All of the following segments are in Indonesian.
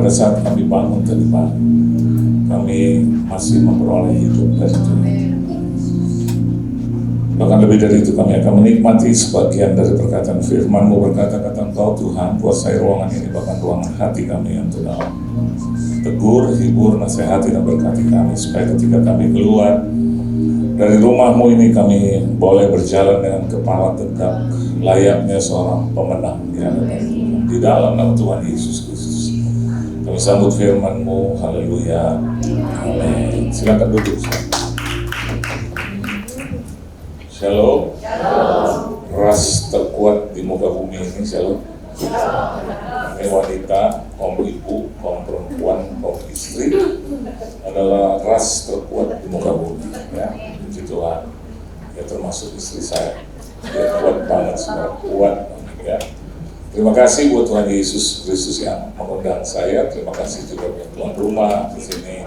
pada saat kami bangun tadi pagi, kami masih memperoleh hidup dari Tuhan. Bahkan lebih dari itu, kami akan menikmati sebagian dari perkataan firman-Mu. Berkata-kata Engkau Tuhan, kuasai ruangan ini, bahkan ruangan hati kami yang terdalam. Tegur, hibur, nasihati, dan berkati kami, supaya ketika kami keluar dari rumah-Mu ini, kami boleh berjalan dengan kepala tegak, layaknya seorang pemenang di hadapan Tuhan. Di dalam nama Tuhan Yesus Kristus, kami sambut firman-Mu. Haleluya. Amin. Silakan duduk. Shalom. Ras terkuat di muka bumi ini, shalom. Ini wanita, kaum ibu, kaum perempuan, kaum istri adalah ras terkuat di muka bumi. Ya, puji Tuhan. Ya, termasuk istri saya. Dia kuat banget, sudah kuat. Ya. Terima kasih buat Tuhan Yesus Kristus yang mengundang saya. Terima kasih juga buat tuan rumah di sini,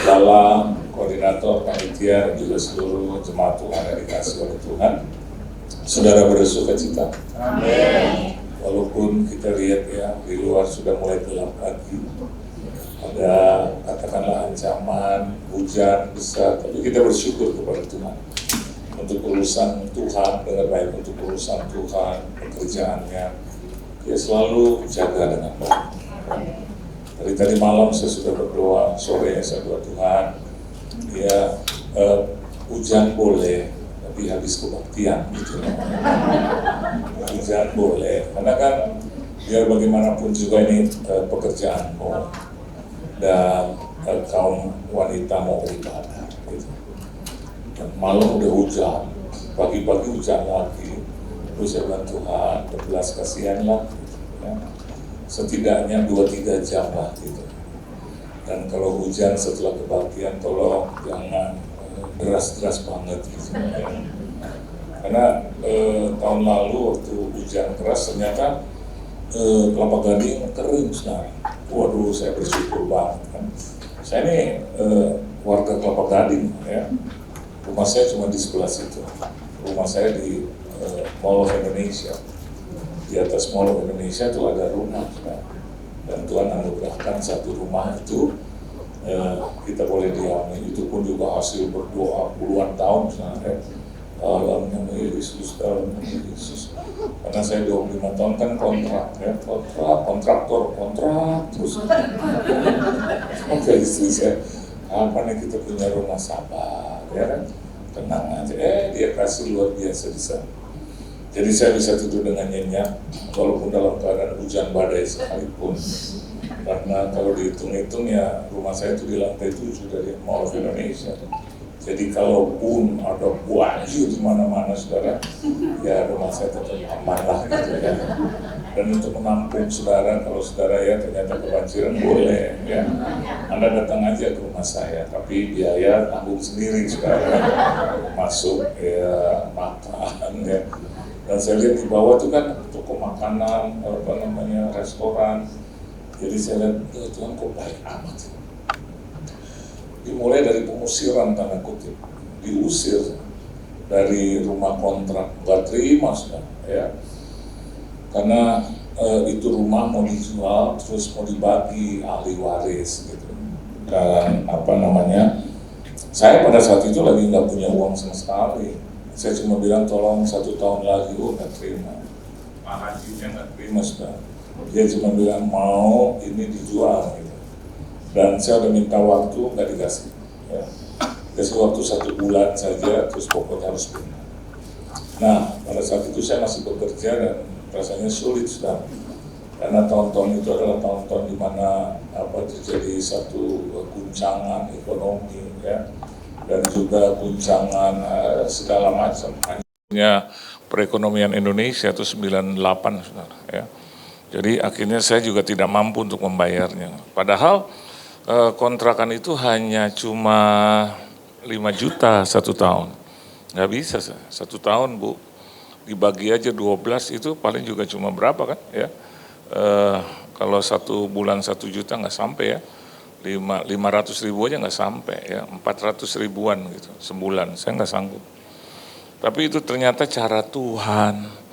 dalam koordinator, panitia, dan juga seluruh jemaat Tuhan yang dikasih oleh Tuhan. Saudara bersuka cita. Amin. Walaupun kita lihat ya, di luar sudah mulai gelap lagi, ada katakanlah ancaman, hujan besar, tapi kita bersyukur kepada Tuhan. Untuk urusan Tuhan, dengan baik untuk urusan Tuhan, pekerjaannya, dia selalu jaga dengan baik. Dari tadi malam saya sudah berdoa, sore saya berdoa Tuhan, ya hujan boleh, tapi habis kebaktian gitu. Hujan boleh, karena kan biar bagaimanapun juga ini pekerjaanmu dan kaum wanita mau beribadah. Gitu. Dan malam udah hujan, pagi-pagi hujan lagi, terus saya bilang Tuhan, berbelas kasihanlah. Gitu, ya. Setidaknya 2-3 jam lah gitu. Dan kalau hujan setelah kebaktian, tolong jangan deras-deras banget gitu. Ya. Karena tahun lalu waktu hujan keras ternyata Kelapa Gading kering sekarang. Waduh, saya bersyukur banget kan. Saya ini warga Kelapa Gading ya. Rumah saya cuma di sebelah situ. Rumah saya di Mall of Indonesia. Di atas Mall of Indonesia itu ada rumah kan? Dan Tuhan anugerahkan satu rumah itu kita boleh diami. Itu pun juga hasil berdoa puluhan tahun sebenarnya. Dalam nama Yesus, dalam nama Yesus. Karena saya 25 tahun kan kontrak ya, kontraktor terus. Oke, istri saya, kapan ya kita punya rumah, sabar ya kan? Tenang aja, dia kasih luar biasa di sana. Jadi saya bisa tidur dengan nyenyak, walaupun dalam keadaan hujan badai sekalipun. Karena kalau dihitung-hitung ya rumah saya itu di lantai 7 dari Mall of Indonesia. Jadi kalaupun ada banjir di mana-mana saudara, ya rumah saya tetap aman lah gitu ya. Dan untuk menampung saudara, kalau saudara ya ternyata kebanjiran boleh ya. Anda datang aja ke rumah saya, tapi biaya tanggung sendiri saudara. Masuk ya, makan ya. Dan saya lihat di bawah itu kan toko makanan, restoran. Jadi saya lihat Tuhan kok baik amat. Dimulai dari pengusiran tanda kutip, diusir dari rumah kontrak, nggak terima sudah, ya. Karena itu rumah mau dijual, terus mau dibagi ahli waris gitu. Dan saya pada saat itu lagi nggak punya uang sama sekali. Saya cuma bilang tolong 1 tahun lagi, nggak terima. Pak Hajinya nggak terima sudah. Dia cuma bilang mau ini dijual gitu. Dan saya udah minta waktu, nggak dikasih ya. Kasih waktu 1 bulan saja, terus pokoknya harus pindah. Nah, pada saat itu saya masih bekerja dan rasanya sulit sudah. Karena tahun-tahun itu adalah tahun-tahun di mana terjadi satu guncangan ekonomi ya, dan juga guncangan segala macam. Hanya perekonomian Indonesia itu 98 saudara ya. Jadi akhirnya saya juga tidak mampu untuk membayarnya. Padahal kontrakan itu hanya cuma 5 juta 1 tahun. Nggak bisa 1 tahun Bu, dibagi aja 12 itu paling juga cuma berapa kan ya. Kalau 1 bulan 1 juta nggak sampai ya, 500 ribu aja nggak sampai ya, 400 ribuan gitu sebulan, saya nggak sanggup. Tapi itu ternyata cara Tuhan.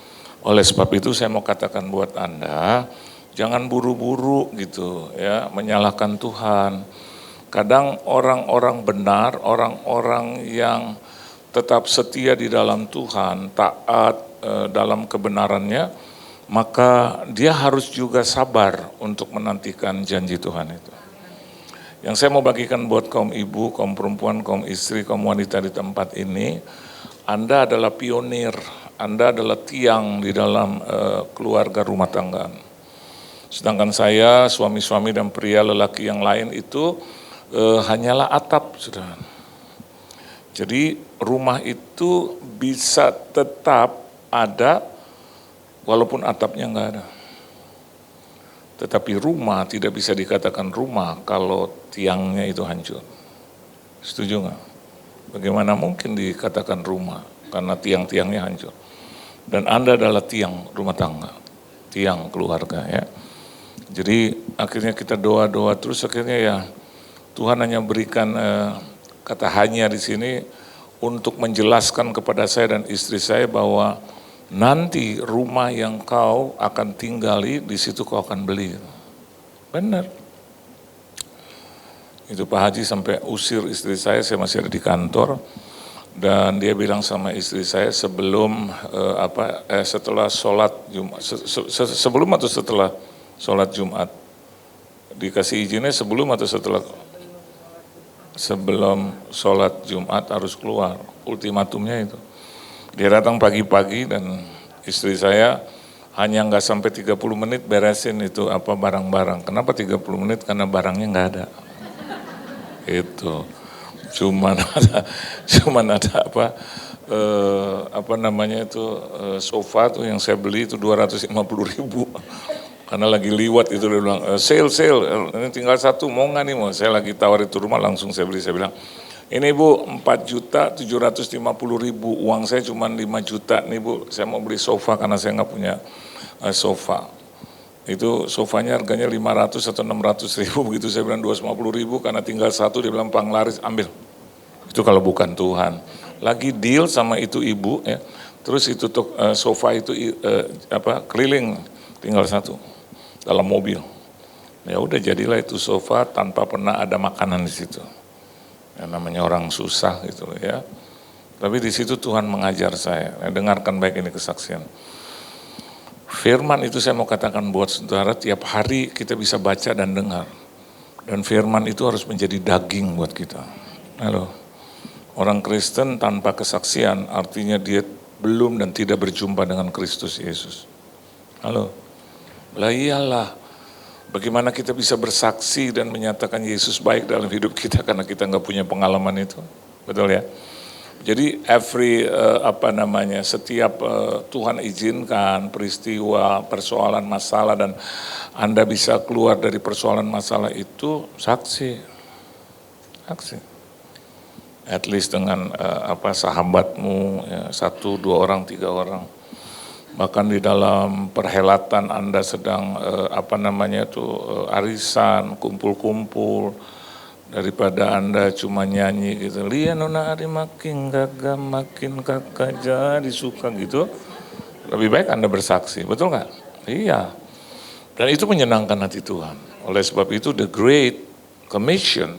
Oleh sebab itu saya mau katakan buat Anda, Jangan buru-buru gitu ya, menyalahkan Tuhan. Kadang orang-orang benar, orang-orang yang tetap setia di dalam Tuhan, taat dalam kebenarannya, maka dia harus juga sabar untuk menantikan janji Tuhan itu. Yang saya mau bagikan buat kaum ibu, kaum perempuan, kaum istri, kaum wanita di tempat ini, Anda adalah pionir, Anda adalah tiang di dalam keluarga rumah tangga. Sedangkan saya, suami-suami dan pria lelaki yang lain itu hanyalah atap, saudara. Jadi rumah itu bisa tetap ada walaupun atapnya enggak ada. Tetapi rumah tidak bisa dikatakan rumah kalau tiangnya itu hancur. Setuju nggak? Bagaimana mungkin dikatakan rumah karena tiang-tiangnya hancur. Dan Anda adalah tiang rumah tangga, tiang keluarga ya. Jadi akhirnya kita doa-doa terus, akhirnya ya Tuhan hanya berikan kata hanya di sini untuk menjelaskan kepada saya dan istri saya bahwa nanti rumah yang kau akan tinggali di situ kau akan beli. Benar. Itu Pak Haji sampai usir istri saya masih ada di kantor. Dan dia bilang sama istri saya sebelum setelah sholat Jumat, sebelum atau setelah sholat Jumat, dikasih izinnya sebelum atau setelah? Sebelum sholat Jumat harus keluar, ultimatumnya itu. Dia datang pagi-pagi dan istri saya hanya nggak sampai 30 menit beresin itu barang-barang. Kenapa 30 menit? Karena barangnya nggak ada. Itu. Cuman ada sofa tuh yang saya beli itu 250.000. Karena lagi liwat itu dia bilang, sale, ini tinggal satu, mau nggak nih? Saya lagi tawar itu rumah, langsung saya beli, saya bilang, ini Bu 4.750.000, uang saya cuma 5 juta nih Bu, saya mau beli sofa karena saya nggak punya sofa. Itu sofanya harganya 500 atau 600.000 begitu, saya bilang 250.000 karena tinggal satu, dia bilang panglaris, ambil. Itu kalau bukan Tuhan. Lagi deal sama itu ibu ya, terus itu sofa itu keliling, tinggal satu dalam mobil. Ya udah jadilah itu sofa tanpa pernah ada makanan di situ. Ya, namanya orang susah gitu ya. Tapi di situ Tuhan mengajar saya. Dengarkan baik ini kesaksian. Firman itu saya mau katakan buat saudara, tiap hari kita bisa baca dan dengar. Dan firman itu harus menjadi daging buat kita. Halo. Orang Kristen tanpa kesaksian artinya dia belum dan tidak berjumpa dengan Kristus Yesus. Halo. Lah iyalah. Bagaimana kita bisa bersaksi dan menyatakan Yesus baik dalam hidup kita karena kita nggak punya pengalaman itu, betul ya? Jadi setiap Tuhan izinkan peristiwa, persoalan, masalah dan Anda bisa keluar dari persoalan masalah itu saksi. At least dengan sahabatmu, ya, 1, 2 orang, 3 orang. Bahkan di dalam perhelatan Anda sedang arisan, kumpul-kumpul, daripada Anda cuma nyanyi gitu, lihat nona hari makin gagah, makin kakak jadi suka gitu, lebih baik Anda bersaksi, betul nggak? Iya, dan itu menyenangkan hati Tuhan. Oleh sebab itu the Great Commission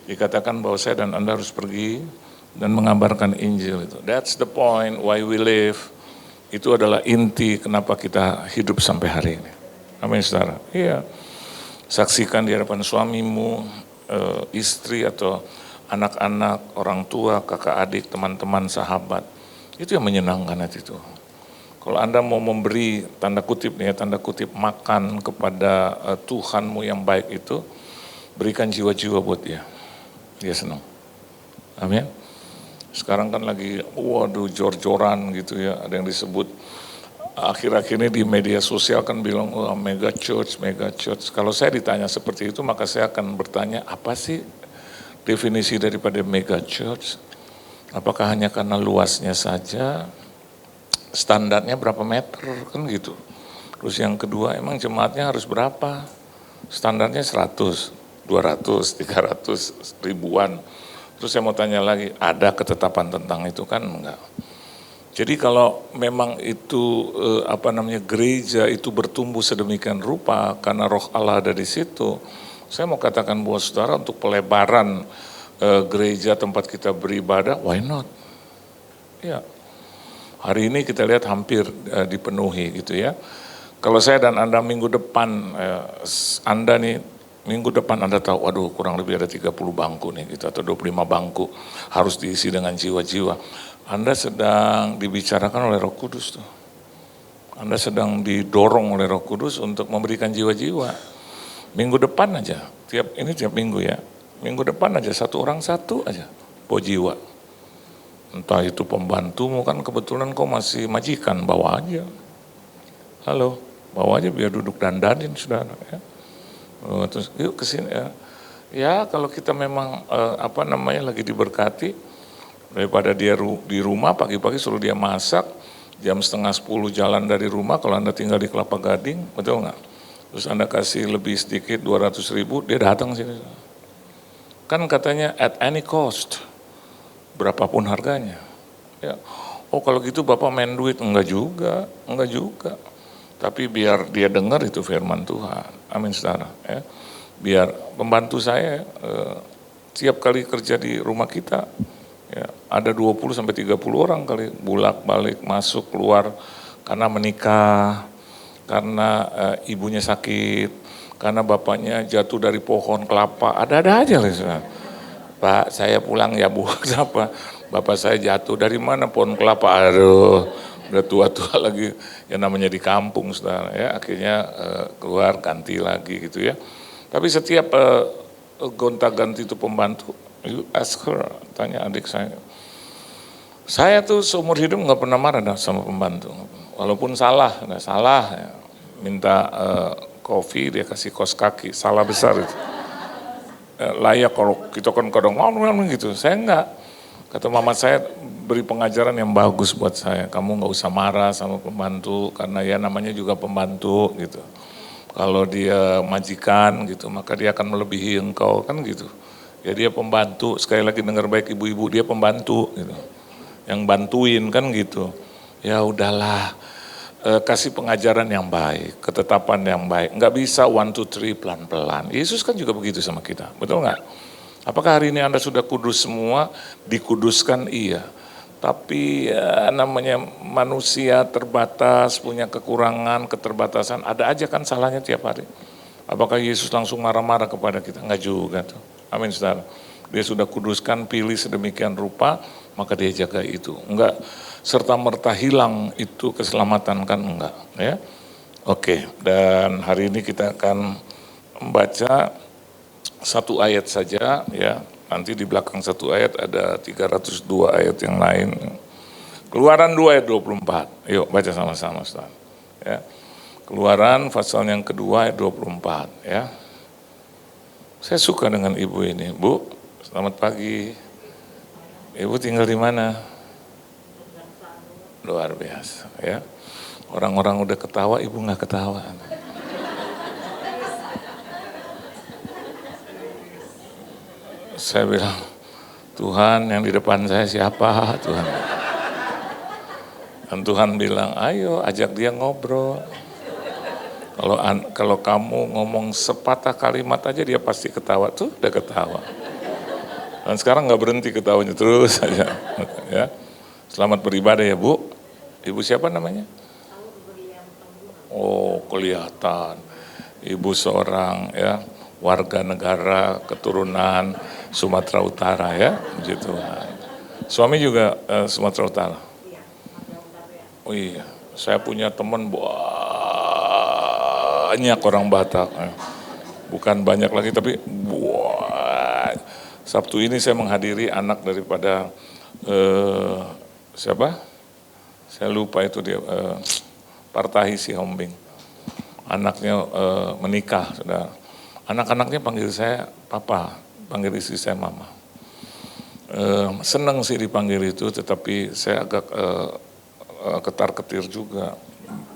dikatakan bahwa saya dan Anda harus pergi dan mengabarkan Injil itu. That's the point why we live. Itu adalah inti kenapa kita hidup sampai hari ini. Amin saudara. Iya. Saksikan di hadapan suamimu, istri atau anak-anak, orang tua, kakak adik, teman-teman, sahabat. Itu yang menyenangkan hati itu. Kalau Anda mau memberi tanda kutip makan kepada Tuhanmu yang baik itu, berikan jiwa-jiwa buat dia. Dia senang. Amin. Sekarang kan lagi jor-joran gitu ya, ada yang disebut akhir-akhir ini di media sosial kan bilang mega church. Kalau saya ditanya seperti itu maka saya akan bertanya, apa sih definisi daripada mega church? Apakah hanya karena luasnya saja? Standarnya berapa meter kan gitu. Terus yang kedua, emang jemaatnya harus berapa? Standarnya 100, 200, 300, ribuan. Terus saya mau tanya lagi, ada ketetapan tentang itu kan? Enggak. Jadi kalau memang itu gereja itu bertumbuh sedemikian rupa karena roh Allah ada di situ, saya mau katakan buat saudara untuk pelebaran gereja tempat kita beribadah, why not? Ya, hari ini kita lihat hampir dipenuhi gitu ya. Kalau saya dan Anda minggu depan, minggu depan Anda tahu, waduh kurang lebih ada 30 bangku nih gitu, atau 25 bangku harus diisi dengan jiwa-jiwa. Anda sedang dibicarakan oleh Roh Kudus tuh. Anda sedang didorong oleh Roh Kudus untuk memberikan jiwa-jiwa. Minggu depan aja, tiap minggu ya. Minggu depan aja satu orang satu aja, bawa jiwa. Entah itu pembantumu, kan kebetulan kau masih majikan, bawa aja. Halo, bawa aja biar duduk dandanin saudara ya. Terus yuk kesini ya. Ya kalau kita memang lagi diberkati, daripada dia di rumah pagi-pagi suruh dia masak, jam 9:30 jalan dari rumah, kalau Anda tinggal di Kelapa Gading, betul nggak? Terus Anda kasih lebih sedikit 200.000, dia datang sini. Kan katanya at any cost, berapapun harganya. Ya. Oh kalau gitu Bapak main duit, enggak juga. Tapi biar dia dengar itu firman Tuhan, amin saudara. Ya. Biar pembantu saya tiap kali kerja di rumah kita, ya, ada 20-30 orang kali bolak-balik masuk keluar karena menikah, karena ibunya sakit, karena bapaknya jatuh dari pohon kelapa, ada-ada aja lah. Pak saya pulang ya Bu, kenapa? Bapak saya jatuh dari mana pohon kelapa, aduh udah tua-tua lagi, yang namanya di kampung saudara ya, akhirnya keluar ganti lagi gitu ya. Tapi setiap gonta-ganti itu pembantu, you ask her, tanya adik saya. Saya tuh seumur hidup nggak pernah marah sama pembantu, walaupun salah ya. Minta kopi dia kasih kos kaki, salah besar itu. Layak kalau kita kan kadang gitu, saya enggak. Kata mama saya beri pengajaran yang bagus buat saya, kamu nggak usah marah sama pembantu karena ya namanya juga pembantu gitu. Kalau dia majikan gitu, maka dia akan melebihi engkau kan gitu. Ya dia pembantu, sekali lagi dengar baik ibu-ibu, dia pembantu gitu. Yang bantuin kan gitu. Ya udahlah, kasih pengajaran yang baik, ketetapan yang baik. Enggak bisa 1, 2, 3 pelan-pelan. Yesus kan juga begitu sama kita, betul enggak? Apakah hari ini Anda sudah kudus semua? Dikuduskan iya. Tapi ya, namanya manusia terbatas, punya kekurangan, keterbatasan, ada aja kan salahnya tiap hari. Apakah Yesus langsung marah-marah kepada kita? Enggak juga tuh. Amin saudara. Dia sudah kuduskan, pilih sedemikian rupa, maka dia jaga itu. Enggak serta-merta hilang itu keselamatan kan enggak. Ya. Oke, dan hari ini kita akan membaca satu ayat saja ya. Nanti di belakang satu ayat ada 302 ayat yang lain. Keluaran 2 ayat 24. Yuk baca sama-sama saudara. Ya. Keluaran pasal yang kedua ayat 24 ya. Saya suka dengan ibu ini. Bu, selamat pagi. Ibu tinggal di mana? Luar biasa ya. Orang-orang udah ketawa, ibu nggak ketawa. Saya bilang, Tuhan yang di depan saya siapa Tuhan? Dan Tuhan bilang, ayo ajak dia ngobrol. Kalau kamu ngomong sepatah kalimat aja dia pasti ketawa, tuh udah ketawa. Dan sekarang nggak berhenti ketawanya terus aja. Ya. Selamat beribadah ya Bu. Ibu siapa namanya? Oh kelihatan. Ibu seorang ya warga negara keturunan Sumatera Utara ya, puji Tuhan. Suami juga Sumatera Utara. Oh iya, saya punya teman banyak orang Batak, bukan banyak lagi tapi Sabtu ini saya menghadiri anak daripada siapa? Saya lupa itu dia, Partahi Sihombing. Anaknya menikah, saudara. Anak-anaknya panggil saya papa, panggil istri saya mama. Senang sih dipanggil itu, tetapi saya agak ketar-ketir juga.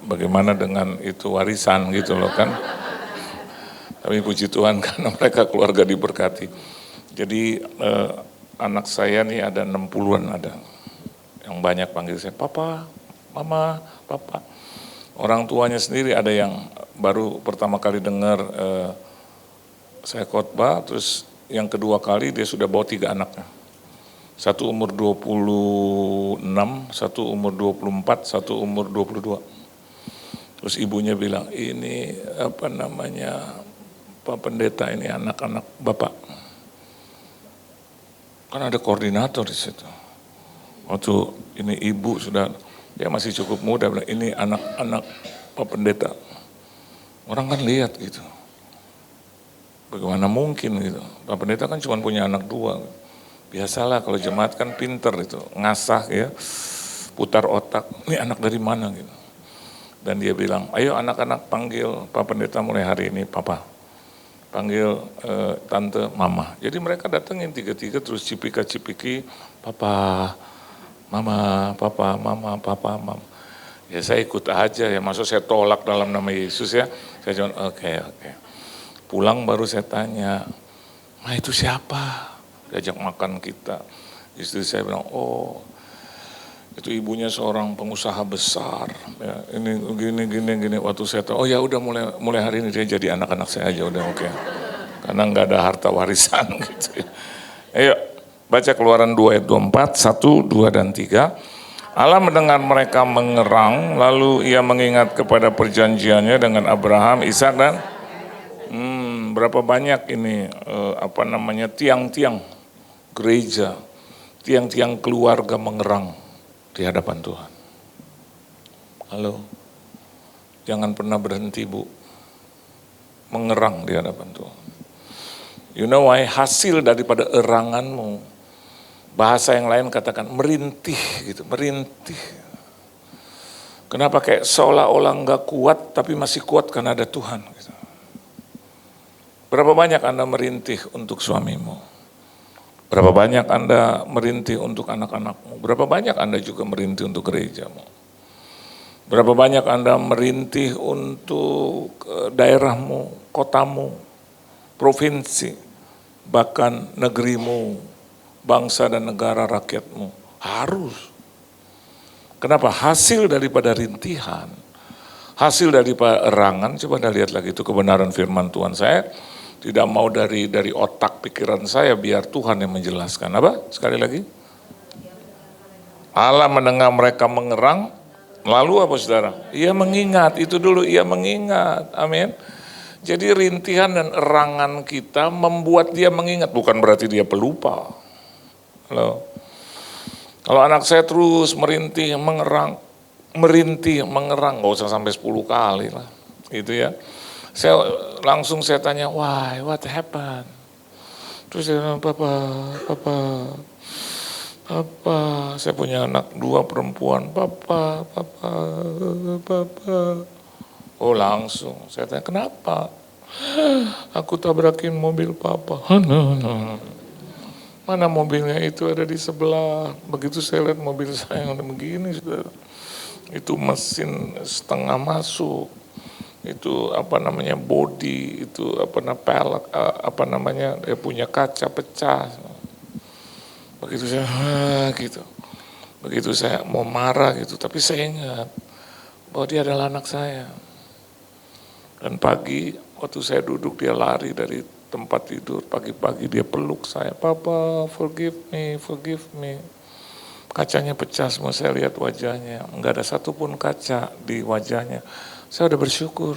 Bagaimana dengan itu warisan gitu loh kan. Tapi puji Tuhan karena mereka keluarga diberkati. Jadi anak saya nih ada 60-an ada. yang banyak panggil saya, papa, mama, papa. Orang tuanya sendiri ada yang baru pertama kali dengar saya khotbah, terus yang kedua kali dia sudah bawa 3 anaknya. Satu umur 26, satu umur 24, satu umur 22. Terus ibunya bilang, ini apa namanya, Pak Pendeta, ini anak-anak Bapak. Kan ada koordinator di situ. Waktu ini ibu sudah, dia masih cukup muda, bilang, ini anak-anak Pak Pendeta. Orang kan lihat gitu. Bagaimana mungkin gitu. Pak Pendeta kan cuma punya anak 2. Biasalah kalau jemaat kan pinter itu, ngasah ya, putar otak, ini anak dari mana gitu. Dan dia bilang, ayo anak-anak panggil Pak Pendeta mulai hari ini, Papa. Panggil Tante, Mama. Jadi mereka datengin 3-3 terus cipika-cipiki, Papa, Mama, Papa, Mama, Papa, Mama. Ya saya ikut aja ya, maksud saya tolak dalam nama Yesus ya. Saya cuma oke. Pulang baru saya tanya, Ma itu siapa? Diajak makan kita. Istri saya bilang, oh itu ibunya seorang pengusaha besar. Ya, ini gini. Waktu saya tahu, oh ya udah mulai hari ini dia jadi anak-anak saya aja, udah oke. Karena nggak ada harta warisan gitu ya. Ayo baca Keluaran 2 ayat 24, 1, 2 dan 3. Allah mendengar mereka mengerang, lalu ia mengingat kepada perjanjiannya dengan Abraham, Ishak dan berapa banyak ini tiang-tiang gereja, tiang-tiang keluarga mengerang di hadapan Tuhan. Halo, jangan pernah berhenti Bu, mengerang di hadapan Tuhan. You know why? Hasil daripada eranganmu, bahasa yang lain katakan merintih gitu, merintih. Kenapa kayak seolah-olah nggak kuat tapi masih kuat karena ada Tuhan gitu. Berapa banyak Anda merintih untuk suamimu? Berapa banyak Anda merintih untuk anak-anakmu? Berapa banyak Anda juga merintih untuk gerejamu? Berapa banyak Anda merintih untuk daerahmu, kotamu, provinsi, bahkan negerimu, bangsa dan negara rakyatmu? Harus. Kenapa? Hasil daripada rintihan, hasil daripada erangan, coba Anda lihat lagi itu kebenaran firman Tuhan. Saya tidak mau dari otak pikiran saya, biar Tuhan yang menjelaskan. Apa? Sekali lagi. Allah mendengar mereka mengerang, lalu apa saudara? Ia mengingat, itu dulu ia mengingat. Amin. Jadi rintihan dan erangan kita membuat dia mengingat, bukan berarti dia pelupa. Halo. Kalau anak saya terus merintih, mengerang, nggak usah sampai 10 kali lah. Gitu ya. Saya tanya, why, what happened? Terus dia bilang, papa, saya punya anak 2 perempuan, papa. Oh langsung, saya tanya, kenapa? Aku tabrakin mobil papa. Mana mobilnya itu ada di sebelah. Begitu saya lihat mobil saya yang udah begini, itu mesin setengah masuk. Itu body, itu pelek, dia punya kaca pecah. Begitu saya gitu, begitu saya mau marah gitu, tapi saya ingat bahwa dia adalah anak saya. Dan pagi waktu saya duduk, dia lari dari tempat tidur, pagi-pagi dia peluk saya, papa forgive me. Kacanya pecah semua, saya lihat wajahnya, enggak ada satupun kaca di wajahnya. Saya udah bersyukur.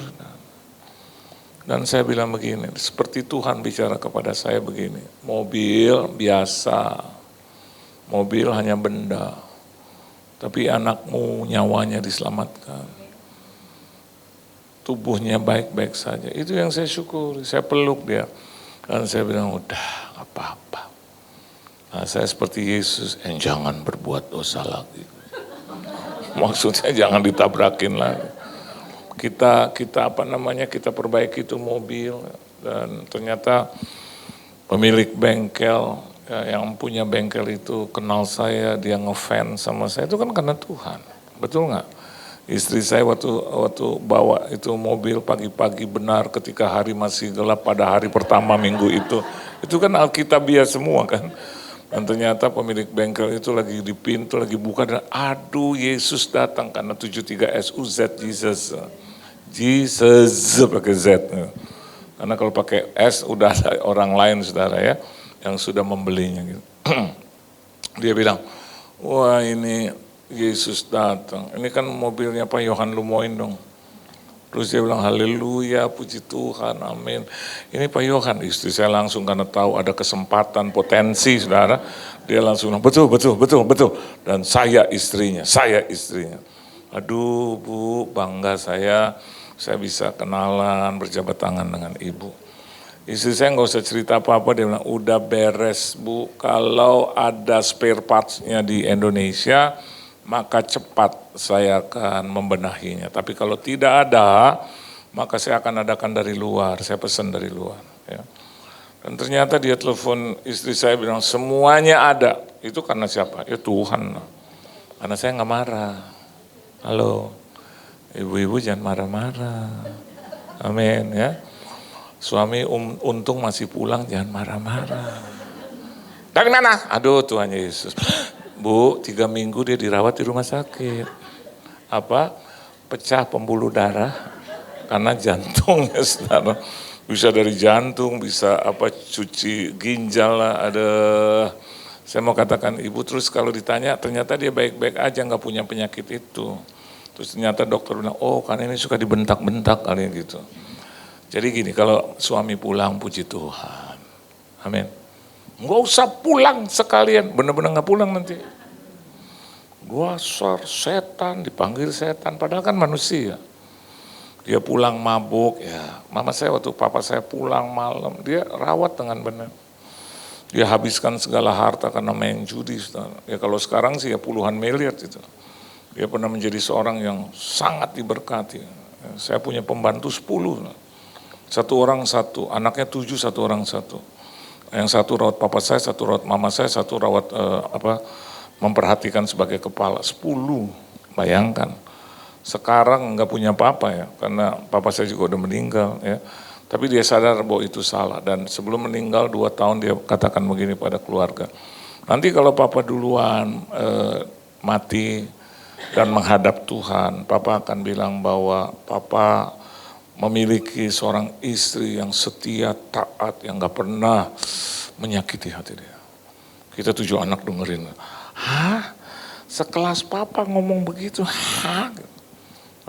Dan saya bilang begini, seperti Tuhan bicara kepada saya begini, mobil biasa, mobil hanya benda, tapi anakmu nyawanya diselamatkan. Tubuhnya baik-baik saja, itu yang saya syukuri. Saya peluk dia, dan saya bilang udah gak apa-apa. Nah, saya seperti Yesus, jangan berbuat dosa lagi. Maksudnya jangan ditabrakin lagi. Kita perbaiki itu mobil, dan ternyata pemilik bengkel yang punya bengkel itu kenal saya, dia ngefans sama saya, itu kan karena Tuhan, betul nggak? Istri saya waktu bawa itu mobil pagi-pagi, benar ketika hari masih gelap pada hari pertama minggu itu kan alkitabiah semua kan. Dan ternyata pemilik bengkel itu lagi di pintu, lagi buka dan aduh Yesus datang karena 73 SUZ Jesus. Jesus pakai Z. Karena kalau pakai S udah ada orang lain saudara ya yang sudah membelinya gitu. Dia bilang, wah ini Yesus datang. Ini kan mobilnya Pak Yohan Lumoin dong. Terus dia bilang, haleluya, puji Tuhan, amin. Ini Pak Yohan, istri saya langsung karena tahu ada kesempatan, potensi, saudara. Dia langsung bilang, betul. Dan saya istrinya. Aduh Bu, bangga saya bisa kenalan, berjabat tangan dengan Ibu. Istri saya nggak usah cerita apa-apa, dia bilang, udah beres Bu, kalau ada spare parts-nya di Indonesia, maka cepat saya akan membenahinya. Tapi kalau tidak ada, maka saya akan adakan dari luar, saya pesan dari luar. Ya. Dan ternyata dia telepon istri saya bilang semuanya ada. Itu karena siapa? Ya Tuhan. Karena saya nggak marah. Halo, ibu-ibu jangan marah-marah. Amin ya. Suami untung masih pulang, jangan marah-marah. Dari mana? Aduh Tuhan Yesus. Bu, 3 minggu dia dirawat di rumah sakit. Pecah pembuluh darah karena jantungnya, saudara. Bisa dari jantung, bisa cuci ginjal lah. Saya mau katakan ibu, terus kalau ditanya ternyata dia baik-baik aja, nggak punya penyakit itu. Terus ternyata dokter bilang, oh karena ini suka dibentak-bentak kali gitu. Jadi gini, kalau suami pulang puji Tuhan. Amin. Nggak usah pulang sekalian, benar-benar nggak pulang nanti. Dasar setan, dipanggil setan, padahal kan manusia. Dia pulang mabuk, ya. Mama saya waktu papa saya pulang malam, dia rawat dengan benar. Dia habiskan segala harta karena main judi. Ya kalau sekarang sih ya puluhan miliar itu. Dia pernah menjadi seorang yang sangat diberkati. Saya punya pembantu 10. Satu orang satu, anaknya 7, satu orang satu. Yang satu rawat papa saya, satu rawat mama saya, satu rawat memperhatikan sebagai kepala. 10, bayangkan. Sekarang nggak punya papa ya, karena papa saya juga udah meninggal ya. Tapi dia sadar bahwa itu salah dan sebelum meninggal 2 tahun dia katakan begini pada keluarga. Nanti kalau papa duluan mati dan menghadap Tuhan, papa akan bilang bahwa papa memiliki seorang istri yang setia, taat, yang gak pernah menyakiti hati dia. Kita 7 anak dengerin. Hah? Sekelas papa ngomong begitu? Hah?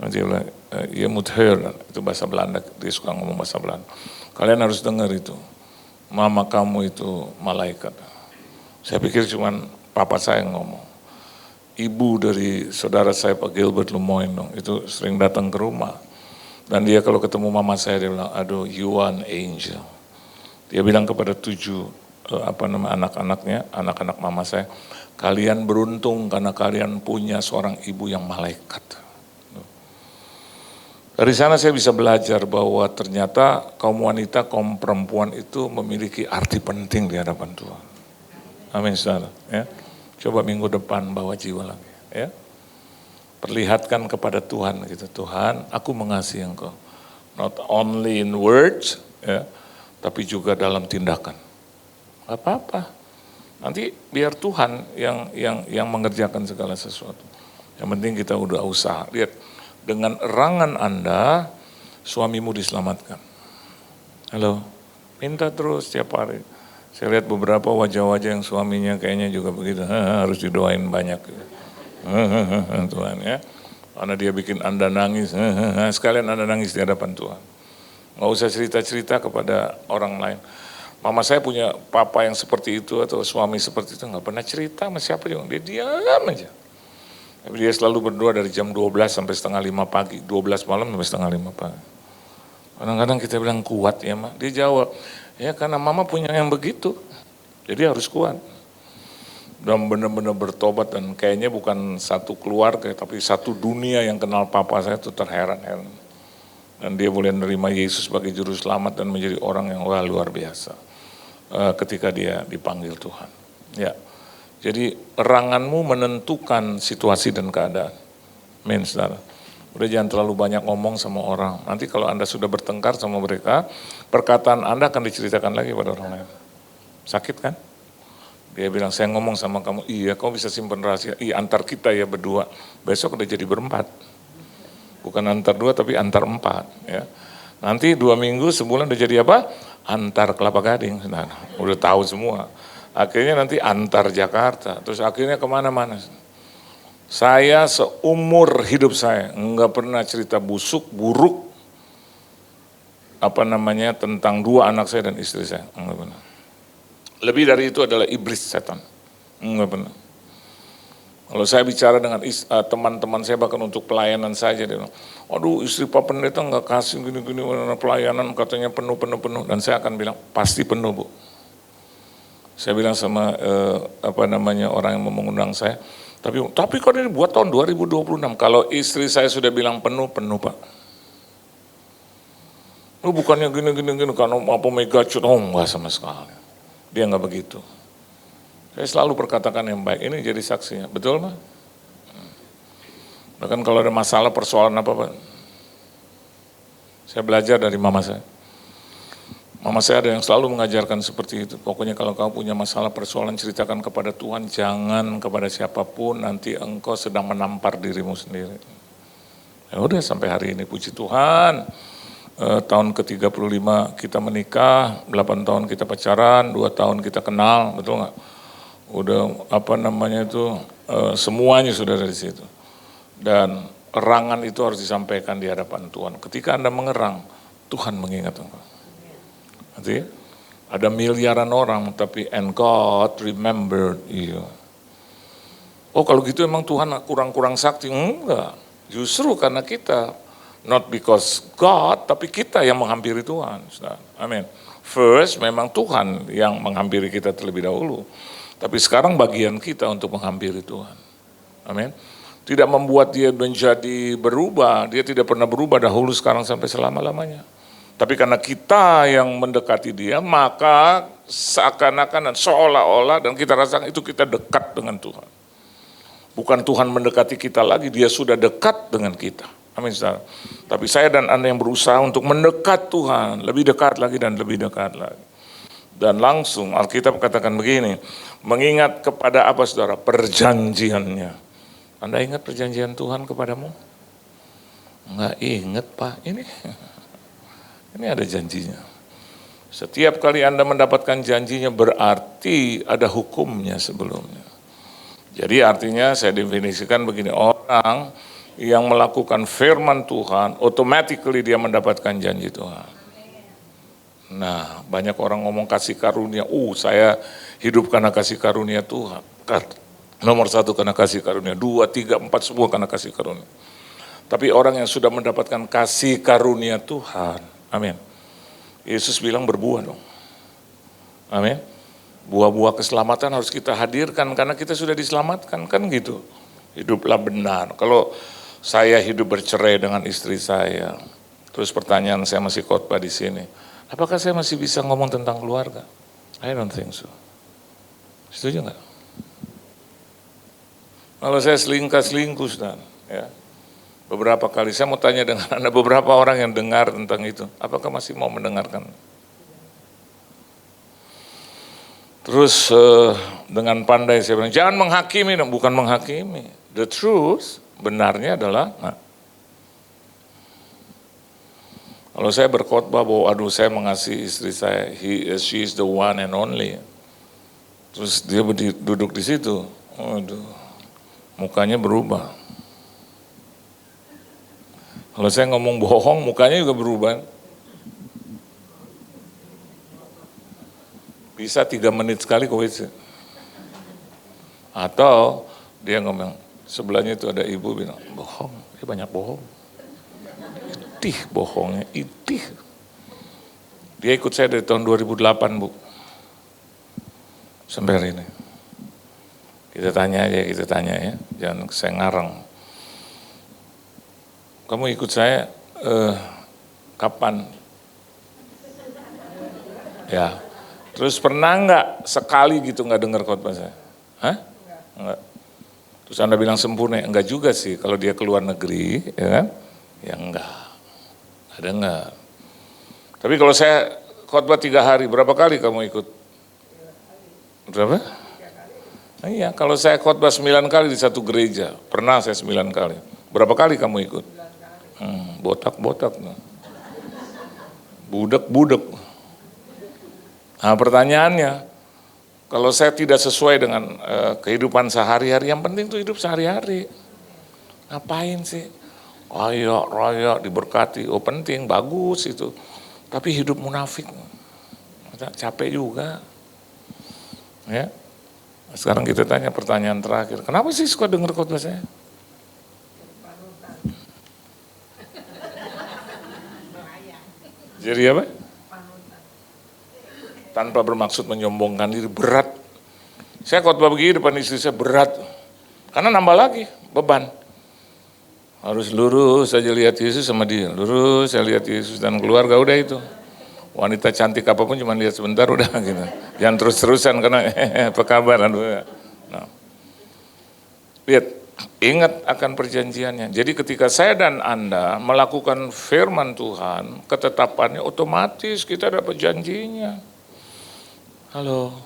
Dia bilang, ya moet horen, itu bahasa Belanda, dia suka ngomong bahasa Belanda. Kalian harus dengar itu, mama kamu itu malaikat. Saya pikir cuman papa saya yang ngomong. Ibu dari saudara saya Pak Gilbert Lumoin dong, itu sering datang ke rumah. Dan dia kalau ketemu mama saya, dia bilang, aduh you are an angel. Dia bilang kepada 7 anak-anaknya, anak-anak mama saya, kalian beruntung karena kalian punya seorang ibu yang malaikat. Dari sana saya bisa belajar bahwa ternyata kaum wanita, kaum perempuan itu memiliki arti penting di hadapan Tuhan. Amin saudara. Ya. Coba minggu depan bawa jiwa lagi. Ya. Perlihatkan kepada Tuhan gitu, Tuhan aku mengasihi Engkau. Not only in words, ya, tapi juga dalam tindakan. Gak apa-apa. Nanti biar Tuhan yang mengerjakan segala sesuatu. Yang penting kita udah usaha. Lihat, dengan erangan Anda, suamimu diselamatkan. Halo, minta terus setiap hari. Saya lihat beberapa wajah-wajah yang suaminya kayaknya juga begitu, harus didoain banyak. Tuhan ya, karena dia bikin Anda nangis, sekalian Anda nangis di hadapan Tuhan. Nggak usah cerita-cerita kepada orang lain. Mama saya punya papa yang seperti itu atau suami seperti itu, nggak pernah cerita sama siapa juga, dia diam aja. Tapi dia selalu berdoa dari jam 12 sampai setengah 5 pagi, 12 malam sampai setengah 5 pagi. Kadang-kadang kita bilang kuat ya Ma, dia jawab, ya karena mama punya yang begitu, jadi harus kuat. Dan benar-benar bertobat dan kayaknya bukan satu keluarga tapi satu dunia yang kenal papa saya itu terheran-heran. Dan dia boleh menerima Yesus sebagai juru selamat dan menjadi orang yang luar biasa ketika dia dipanggil Tuhan. Ya, jadi eranganmu menentukan situasi dan keadaan. Amin saudara. Udah jangan terlalu banyak ngomong sama orang. Nanti kalau Anda sudah bertengkar sama mereka, perkataan Anda akan diceritakan lagi pada orang lain. Sakit kan? Dia bilang, saya ngomong sama kamu, iya kamu bisa simpan rahasia, iya antar kita ya berdua, besok udah jadi berempat. Bukan antar dua tapi antar empat. Ya. Nanti 2 minggu, sebulan udah jadi apa? Antar Kelapa Gading, nah, udah tahu semua. Akhirnya nanti antar Jakarta, terus akhirnya kemana-mana. Saya seumur hidup saya nggak pernah cerita busuk, buruk, tentang 2 anak saya dan istri saya, enggak pernah. Lebih dari itu adalah iblis setan, enggak pernah. Kalau saya bicara dengan teman-teman saya bahkan untuk pelayanan saja, dia bilang, aduh istri Pak Pendeta nggak kasih gini-gini pelayanan, katanya penuh. Dan saya akan bilang, pasti penuh Bu. Saya bilang sama orang yang mau mengundang saya, tapi kalau ini buat tahun 2026, kalau istri saya sudah bilang penuh Pak. Lu bukannya gini, karena apa mega cut, enggak sama sekali. Dia nggak begitu. Saya selalu perkatakan yang baik, ini jadi saksinya, betul Pak? Bahkan kalau ada masalah persoalan apa-apa, saya belajar dari mama saya. Mama saya ada yang selalu mengajarkan seperti itu, pokoknya kalau kamu punya masalah persoalan ceritakan kepada Tuhan, jangan kepada siapapun, nanti engkau sedang menampar dirimu sendiri. Ya udah sampai hari ini puji Tuhan, tahun ke-35 kita menikah, 8 tahun kita pacaran, 2 tahun kita kenal, betul nggak? Udah semuanya sudah dari situ. Dan erangan itu harus disampaikan di hadapan Tuhan. Ketika Anda mengerang, Tuhan mengingat engkau. Artinya, ada miliaran orang, tapi and God remembered you. Oh kalau gitu emang Tuhan kurang sakti? Enggak, justru karena kita, not because God, tapi kita yang menghampiri Tuhan. Amin. First, memang Tuhan yang menghampiri kita terlebih dahulu. Tapi sekarang bagian kita untuk menghampiri Tuhan. Amin. Tidak membuat dia menjadi berubah, dia tidak pernah berubah dahulu, sekarang sampai selama-lamanya. Tapi karena kita yang mendekati dia, maka seakan-akan dan seolah-olah dan kita rasakan itu kita dekat dengan Tuhan. Bukan Tuhan mendekati kita lagi, dia sudah dekat dengan kita. Amin saudara. Tapi saya dan Anda yang berusaha untuk mendekat Tuhan, lebih dekat lagi dan lebih dekat lagi. Dan langsung Alkitab katakan begini, mengingat kepada apa saudara? Perjanjiannya. Anda ingat perjanjian Tuhan kepadamu? Enggak ingat Pak, ini ada janjinya. Setiap kali Anda mendapatkan janjinya berarti ada hukumnya sebelumnya. Jadi artinya saya definisikan begini, orang yang melakukan firman Tuhan, automatically dia mendapatkan janji Tuhan. Nah, banyak orang ngomong kasih karunia, saya hidup karena kasih karunia Tuhan. Nomor 1 karena kasih karunia, 2, 3, 4 semua karena kasih karunia. Tapi orang yang sudah mendapatkan kasih karunia Tuhan, amin. Yesus bilang berbuah dong, amin. Buah-buah keselamatan harus kita hadirkan karena kita sudah diselamatkan, kan gitu. Hiduplah benar. Kalau saya hidup bercerai dengan istri saya, terus pertanyaan saya masih khotbah di sini, apakah saya masih bisa ngomong tentang keluarga? I don't think so. Setuju nggak? Kalau saya selingkuh, saudara, ya. Beberapa kali saya mau tanya dengan Anda, beberapa orang yang dengar tentang itu, apakah masih mau mendengarkan? Terus dengan pandai saya bilang, jangan menghakimi, bukan menghakimi. The truth, benarnya adalah, kalau saya berkhotbah bahwa saya mengasihi istri saya, she is the one and only. Terus dia duduk di situ, mukanya berubah. Kalau saya ngomong bohong, mukanya juga berubah. Bisa 3 menit sekali ke WC. Atau dia ngomong, sebelahnya itu ada ibu bilang, bohong, dia banyak bohong. Itih bohongnya, itih. Dia ikut saya dari tahun 2008 Bu. Sampai hari ini. Kita tanya ya, jangan saya ngarang. Kamu ikut saya kapan? Ya, terus pernah nggak sekali gitu nggak dengar khotbah saya? Hah? Enggak. Terus Anda bilang sempurna, enggak juga sih. Kalau dia keluar negeri, ya kan? Ya enggak. Ada enggak? Tapi kalau saya khotbah 3 hari, berapa kali kamu ikut? Berapa? Iya, kalau saya khotbah 9 kali di satu gereja, pernah saya 9 kali. Berapa kali kamu ikut? Botak-botak. Budek-budek. Nah pertanyaannya, kalau saya tidak sesuai dengan kehidupan sehari-hari, yang penting itu hidup sehari-hari. Ngapain sih? Royok diberkati, oh penting, bagus itu. Tapi hidup munafik, capek juga. Ya. Sekarang kita tanya pertanyaan terakhir, kenapa sih suka dengar khotbah saya? Jadi apa? Tanpa bermaksud menyombongkan diri, berat. Saya khotbah begini depan istri saya berat, karena nambah lagi beban. Harus lurus saja lihat Yesus sama dia, lurus saya lihat Yesus dan keluarga, udah itu. Wanita cantik apapun cuma lihat sebentar udah gitu. Jangan terus-terusan karena apa kabar. Nah. Lihat, ingat akan perjanjiannya. Jadi ketika saya dan Anda melakukan firman Tuhan, ketetapannya otomatis kita dapat janjinya. Halo,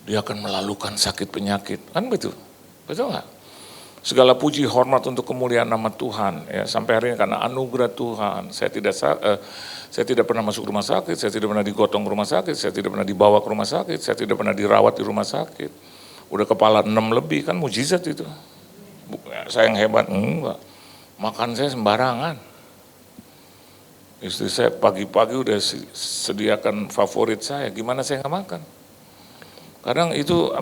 dia akan melalukan sakit penyakit, kan betul? Betul nggak? Segala puji hormat untuk kemuliaan nama Tuhan, ya sampai hari ini karena anugerah Tuhan. Saya tidak pernah masuk rumah sakit, saya tidak pernah digotong ke rumah sakit, saya tidak pernah dibawa ke rumah sakit, saya tidak pernah dirawat di rumah sakit. Udah kepala 6 lebih, kan mujizat itu. Saya yang hebat, enggak. Makan saya sembarangan. Istri saya pagi-pagi udah sediakan favorit saya, gimana saya nggak makan? Kadang itu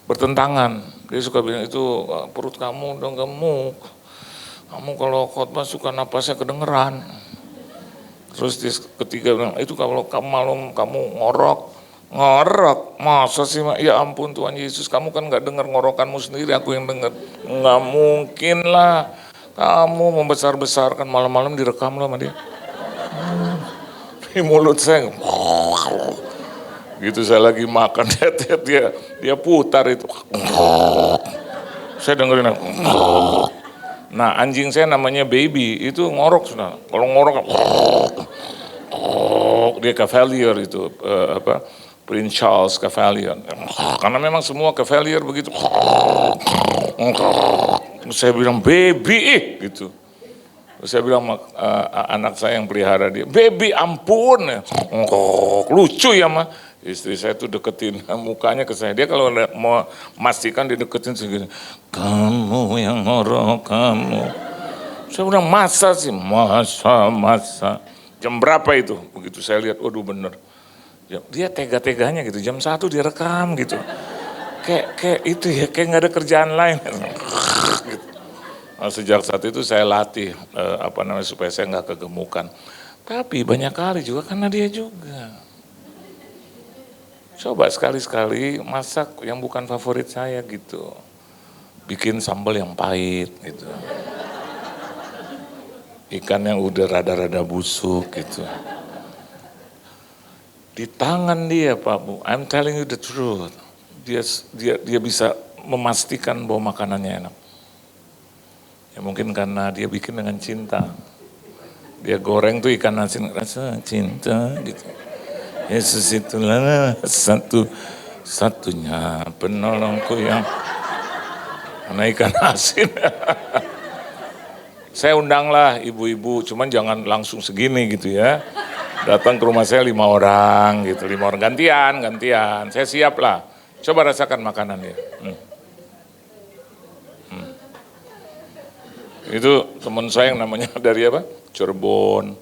bertentangan. Dia suka bilang itu perut kamu udah gemuk. Kamu kalau khotbah suka napasnya kedengeran. Terus ketiga bilang itu kalau kamu malam kamu ngorok, masa sih? Ya ampun Tuhan Yesus, kamu kan nggak dengar ngorokanmu sendiri, aku yang dengar. Nggak mungkin lah, kamu membesar-besarkan, malam-malam direkam lah sama dia. Di mulut saya, gitu saya lagi makan, dia putar itu. Saya dengerin. Nah anjing saya namanya Baby, itu ngorok sudah. Kalau ngorok, dia Cavalier itu, Prince Charles Cavalier. Karena memang semua Cavalier begitu. Saya bilang Baby, gitu. Saya bilang anak saya yang pelihara dia, Baby ampun, lucu ya mah. Istri saya tuh deketin mukanya ke saya, dia kalau mau memastikan dia deketin segini, kamu yang ngorok kamu. Saya bilang masa sih, masa. Jam berapa itu? Begitu saya lihat, waduh bener. Dia tega-teganya gitu, jam 1 dia rekam gitu. Kayak itu ya, kayak nggak ada kerjaan lain. Gitu. Nah, sejak saat itu saya latih supaya saya nggak kegemukan. Tapi banyak kali juga karena dia juga. Coba sekali-sekali masak yang bukan favorit saya gitu. Bikin sambal yang pahit gitu. Ikan yang udah rada-rada busuk gitu. Di tangan dia Pak Bu, I'm telling you the truth. Dia bisa memastikan bahwa makanannya enak. Ya mungkin karena dia bikin dengan cinta. Dia goreng tuh ikan asin rasa cinta gitu. Yesus itulah satu-satunya penolongku yang mana ikan asin. Saya undanglah ibu-ibu, cuman jangan langsung segini gitu ya. Datang ke rumah saya 5 orang gitu, 5 orang gantian. Saya siap lah. Coba rasakan makanannya. Itu teman saya yang namanya dari apa? Cirebon.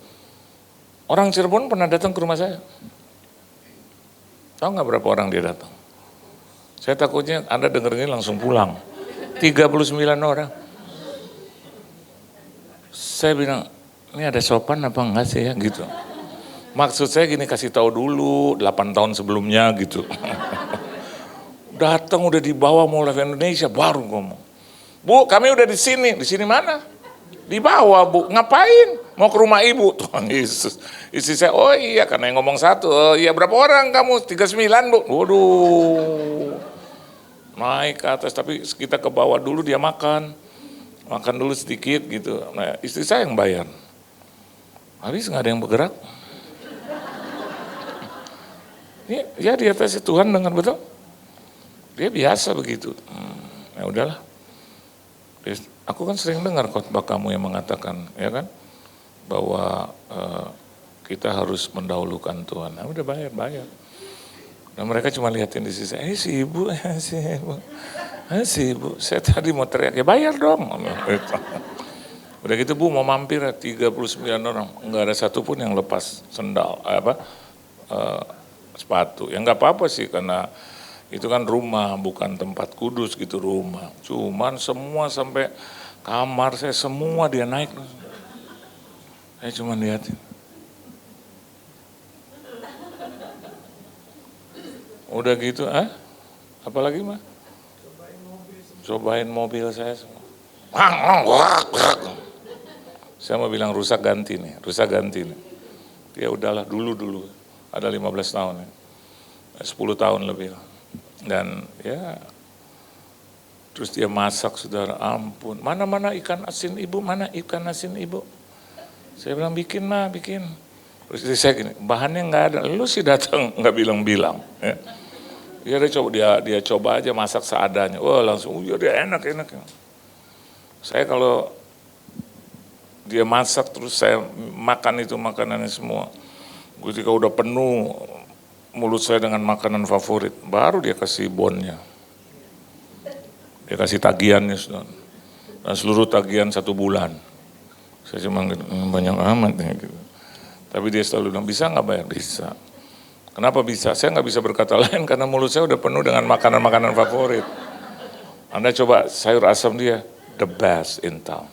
Orang Cirebon pernah datang ke rumah saya. Tahu nggak berapa orang dia datang? Saya takutnya Anda denger ini langsung pulang. 39 orang. Saya bilang, ini ada sopan apa enggak sih ya gitu. Maksud saya gini, kasih tahu dulu 8 tahun sebelumnya gitu. Datang udah dibawa mau live Indonesia baru ngomong. Bu, kami udah di sini mana? Dibawa Bu, ngapain? Mau ke rumah ibu, Tuhan Yesus. Istri saya, oh iya karena yang ngomong 1, oh iya berapa orang kamu? 39 Bu. Waduh, naik ke atas, tapi kita ke bawah dulu dia makan dulu sedikit gitu. Nah istri saya yang bayar. Habis nggak ada yang bergerak. Ya di atas Tuhan dengan betul. Dia biasa begitu. Ya udahlah. Aku kan sering dengar khotbah kamu yang mengatakan, ya kan, bahwa kita harus mendahulukan Tuhan. Nah, udah bayar. Dan mereka cuma lihatin di sisi, si ibu. Saya tadi mau teriak, ya bayar dong. Udah gitu Bu mau mampir 39 orang, nggak ada satupun yang lepas sendal, sepatu. Ya nggak apa-apa sih karena itu kan rumah, bukan tempat kudus gitu rumah. Cuman semua sampai kamar saya semua dia naik. Saya cuma lihatin. Udah gitu, apalagi mah? Cobain mobil saya semua. Saya mau bilang rusak ganti nih. Ya udahlah dulu ada 15 tahun ya. 10 tahun lebih. Dan ya terus dia masak saudara, ampun. Mana ikan asin ibu, Saya bilang bikin. Terus saya gini, bahannya nggak ada, lu sih datang nggak bilang-bilang. Ya. Dia coba aja masak seadanya, wah langsung, dia enak. Saya kalau dia masak terus saya makan itu makanannya semua. Ketika udah penuh mulut saya dengan makanan favorit, baru dia kasih bonnya. Dia kasih tagihannya, saudara. Dan seluruh tagihan 1 bulan. Saya cuma banyak amat gitu. Tapi dia selalu bilang, bisa nggak bayar? Bisa. Kenapa bisa? Saya nggak bisa berkata lain karena mulut saya udah penuh dengan makanan-makanan favorit. Anda coba sayur asam dia, the best in town.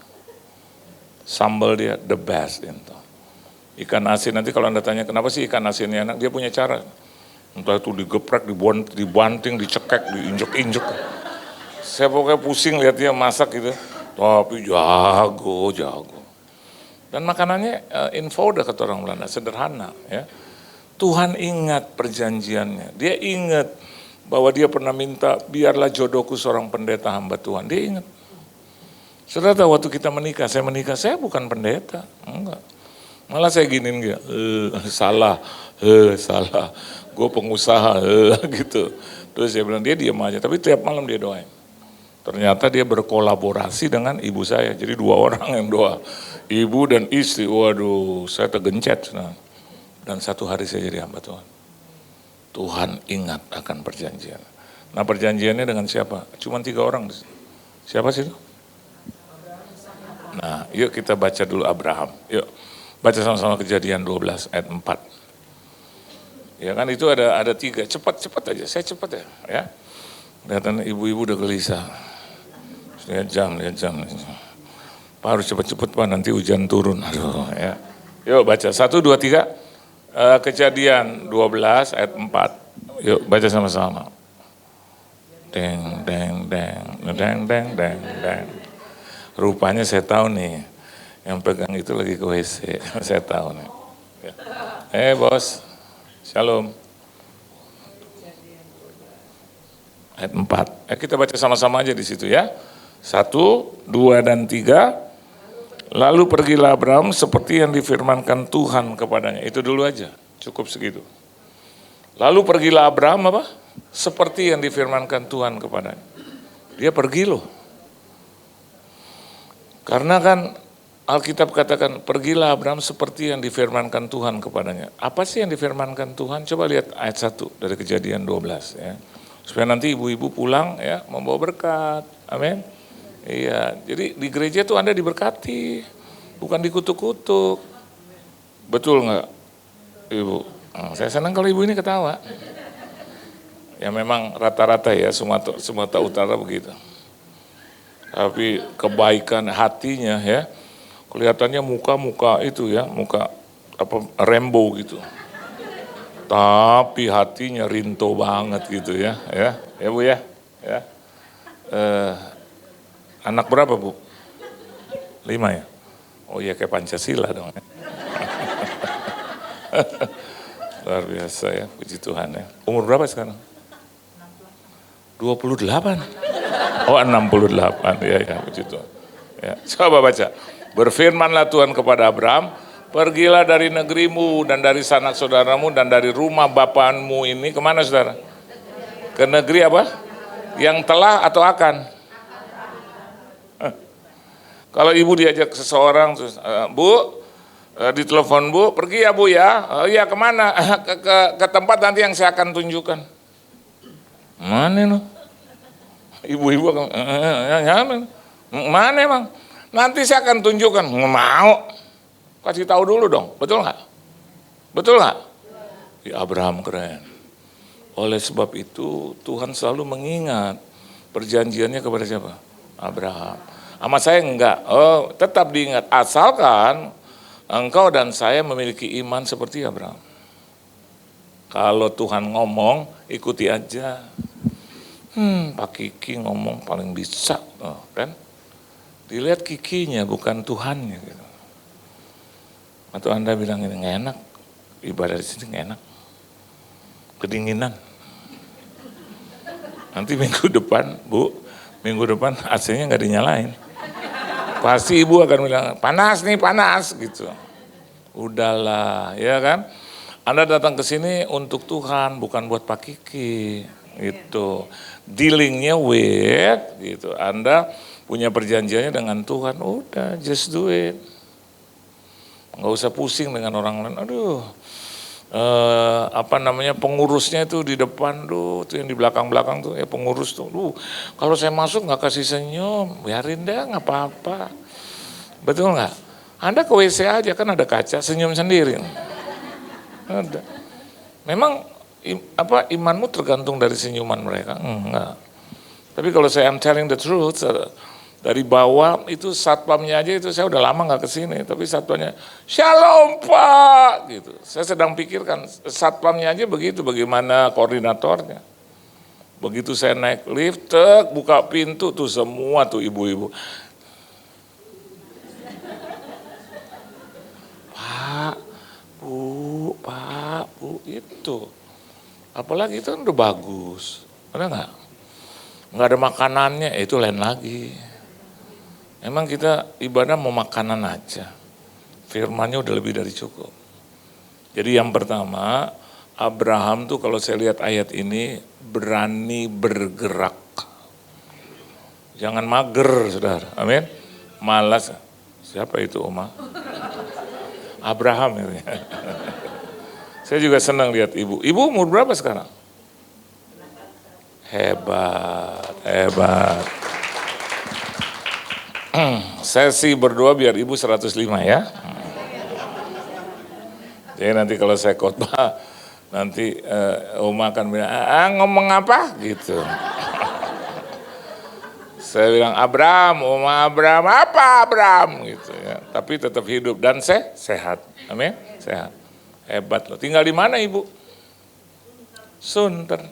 Sambal dia, the best in town. Ikan asin, nanti kalau Anda tanya kenapa sih ikan asinnya enak, dia punya cara. Entah itu digeprek, dibanting, dicekek, diinjek-injek. Saya pokoknya pusing lihat dia masak gitu. Tapi jago. Dan makanannya info udah kata orang Belanda, sederhana ya. Tuhan ingat perjanjiannya. Dia ingat bahwa dia pernah minta, biarlah jodohku seorang pendeta hamba Tuhan. Dia ingat. Saudara tahu waktu kita menikah, saya bukan pendeta. Enggak. Malah saya giniin dia, salah. Gue pengusaha, gitu. Terus saya bilang, dia diam aja. Tapi tiap malam dia doain. Ternyata dia berkolaborasi dengan ibu saya. Jadi 2 orang yang doa. Ibu dan istri, waduh saya tergencet. Dan 1 hari saya jadi hamba Tuhan. Tuhan ingat akan perjanjian. Nah perjanjiannya dengan siapa? Cuma 3 orang. Siapa sih itu? Nah yuk kita baca dulu Abraham. Yuk baca sama-sama Kejadian 12 ayat 4. Ya kan itu ada 3. Cepat aja, saya cepat ya. Kelihatan ibu-ibu udah gelisah. Lihat jam. Pak harus cepat-cepat Pak, nanti hujan turun. Aduh ya. Yuk baca 1, 2, 3. Kejadian 12 ayat 4. Yuk baca sama-sama. Deng. Rupanya saya tahu nih, yang pegang itu lagi ke WC. Saya tahu nih. Bos, shalom. Ayat 4. Kita baca sama-sama aja di situ ya. 1, 2, dan 3. Lalu pergilah Abraham seperti yang difirmankan Tuhan kepadanya. Itu dulu aja, cukup segitu. Lalu pergilah Abraham apa? Seperti yang difirmankan Tuhan kepadanya. Dia pergi loh. Karena kan Alkitab katakan, pergilah Abraham seperti yang difirmankan Tuhan kepadanya. Apa sih yang difirmankan Tuhan? Coba lihat ayat 1 dari Kejadian 12 ya. Supaya nanti ibu-ibu pulang ya membawa berkat. Amin. Iya, jadi di gereja tuh Anda diberkati, bukan dikutuk-kutuk. Betul nggak, Ibu? Saya senang kalau Ibu ini ketawa. Ya memang rata-rata ya, Sumatera Utara begitu. Tapi kebaikan hatinya ya, kelihatannya muka itu ya, muka apa rainbow gitu. Tapi hatinya rinto banget gitu ya Bu ya. Anak berapa Bu? 5 ya? Oh iya kayak Pancasila dong ya. Luar biasa ya, puji Tuhan ya. Umur berapa sekarang? 28. Oh 68, ya puji Tuhan. Ya, coba baca. Berfirmanlah Tuhan kepada Abraham, Pergilah dari negerimu dan dari sanak saudaramu dan dari rumah bapamu ini kemana saudara? Ke negeri apa? Yang telah atau akan? Kalau ibu diajak seseorang, terus, Bu, ditelepon Bu, pergi ya Bu ya. Oh iya kemana? Ke tempat nanti yang saya akan tunjukkan. Mana no? Ibu-ibu akan, mana emang? Nanti saya akan tunjukkan. Nggak mau. Kasih tahu dulu dong, betul nggak? Betul nggak? Ya, Abraham keren. Oleh sebab itu Tuhan selalu mengingat perjanjiannya kepada siapa? Abraham. Sama saya enggak. Oh, tetap diingat. Asalkan engkau dan saya memiliki iman seperti Abraham. Kalau Tuhan ngomong, ikuti aja. Pak Kiki ngomong paling bisa, kan? Dilihat kikinya bukan Tuhannya. Gitu. Atau Anda bilang ini nggak enak, ibadah di sini nggak enak, kedinginan. Nanti minggu depan, Bu, minggu depan AC-nya nggak dinyalain. Pasti ibu akan bilang, panas nih, panas gitu. Udahlah, ya kan? Anda datang ke sini untuk Tuhan, bukan buat Pak Kiki, gitu. Dealingnya with, gitu. Anda punya perjanjiannya dengan Tuhan, udah, just do it. Nggak usah pusing dengan orang lain, aduh. Pengurusnya itu di depan tuh yang di belakang-belakang tuh ya pengurus tuh, kalau saya masuk nggak kasih senyum, biarin deh nggak apa-apa, betul nggak? Anda ke WC aja kan ada kaca, senyum sendiri. Ada. Memang imanmu tergantung dari senyuman mereka? Enggak. Tapi kalau saya am telling the truth, dari bawah itu satpamnya aja itu saya udah lama nggak kesini, tapi satpamnya Shalom Pak, gitu. Saya sedang pikirkan satpamnya aja begitu, bagaimana koordinatornya. Begitu saya naik lift, buka pintu tuh semua tuh ibu-ibu. Pak, Bu, itu. Apalagi itu kan udah bagus, ada nggak? Nggak ada makanannya, itu lain lagi. Emang kita ibadah mau makanan aja, firmannya udah lebih dari cukup. Jadi yang pertama, Abraham tuh kalau saya lihat ayat ini berani bergerak. Jangan mager, saudara, amin. Malas, siapa itu Oma? Abraham ini. Saya juga senang lihat ibu. Ibu umur berapa sekarang? Hebat. Sesi berdoa biar ibu 105 ya. Jadi nanti kalau saya khotbah, nanti Oma akan bilang, ngomong apa? Gitu. Saya bilang, Oma Abraham, apa Abraham? Gitu ya. Tapi tetap hidup dan sehat. Amin, sehat. Hebat loh. Tinggal di mana ibu? Sunter.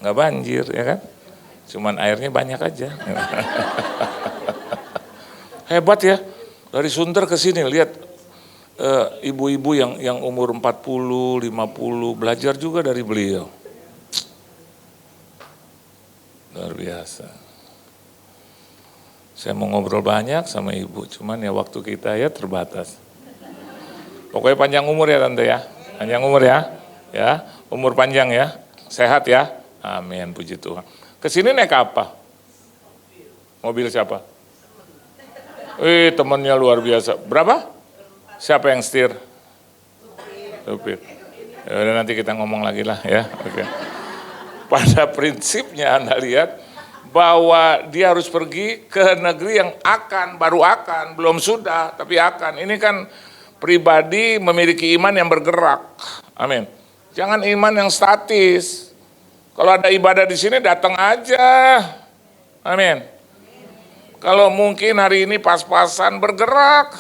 Nggak banjir ya kan? Cuman airnya banyak aja. Hebat ya, dari Sunter ke sini lihat ibu-ibu yang umur 40, 50 belajar juga dari beliau. Luar biasa. Saya mau ngobrol banyak sama ibu, cuman ya waktu kita ya terbatas. Pokoknya panjang umur ya tante ya, panjang umur ya, umur panjang ya, sehat ya, amin, puji Tuhan. Kesini naik apa? Mobil siapa? Temannya luar biasa. Berapa? Siapa yang setir? Supir. Ya udah nanti kita ngomong lagi lah ya. Oke. Pada prinsipnya Anda lihat bahwa dia harus pergi ke negeri yang belum sudah, tapi akan. Ini kan pribadi memiliki iman yang bergerak. Amin. Jangan iman yang statis. Kalau ada ibadah di sini datang aja. Amin. Kalau mungkin hari ini pas-pasan bergerak.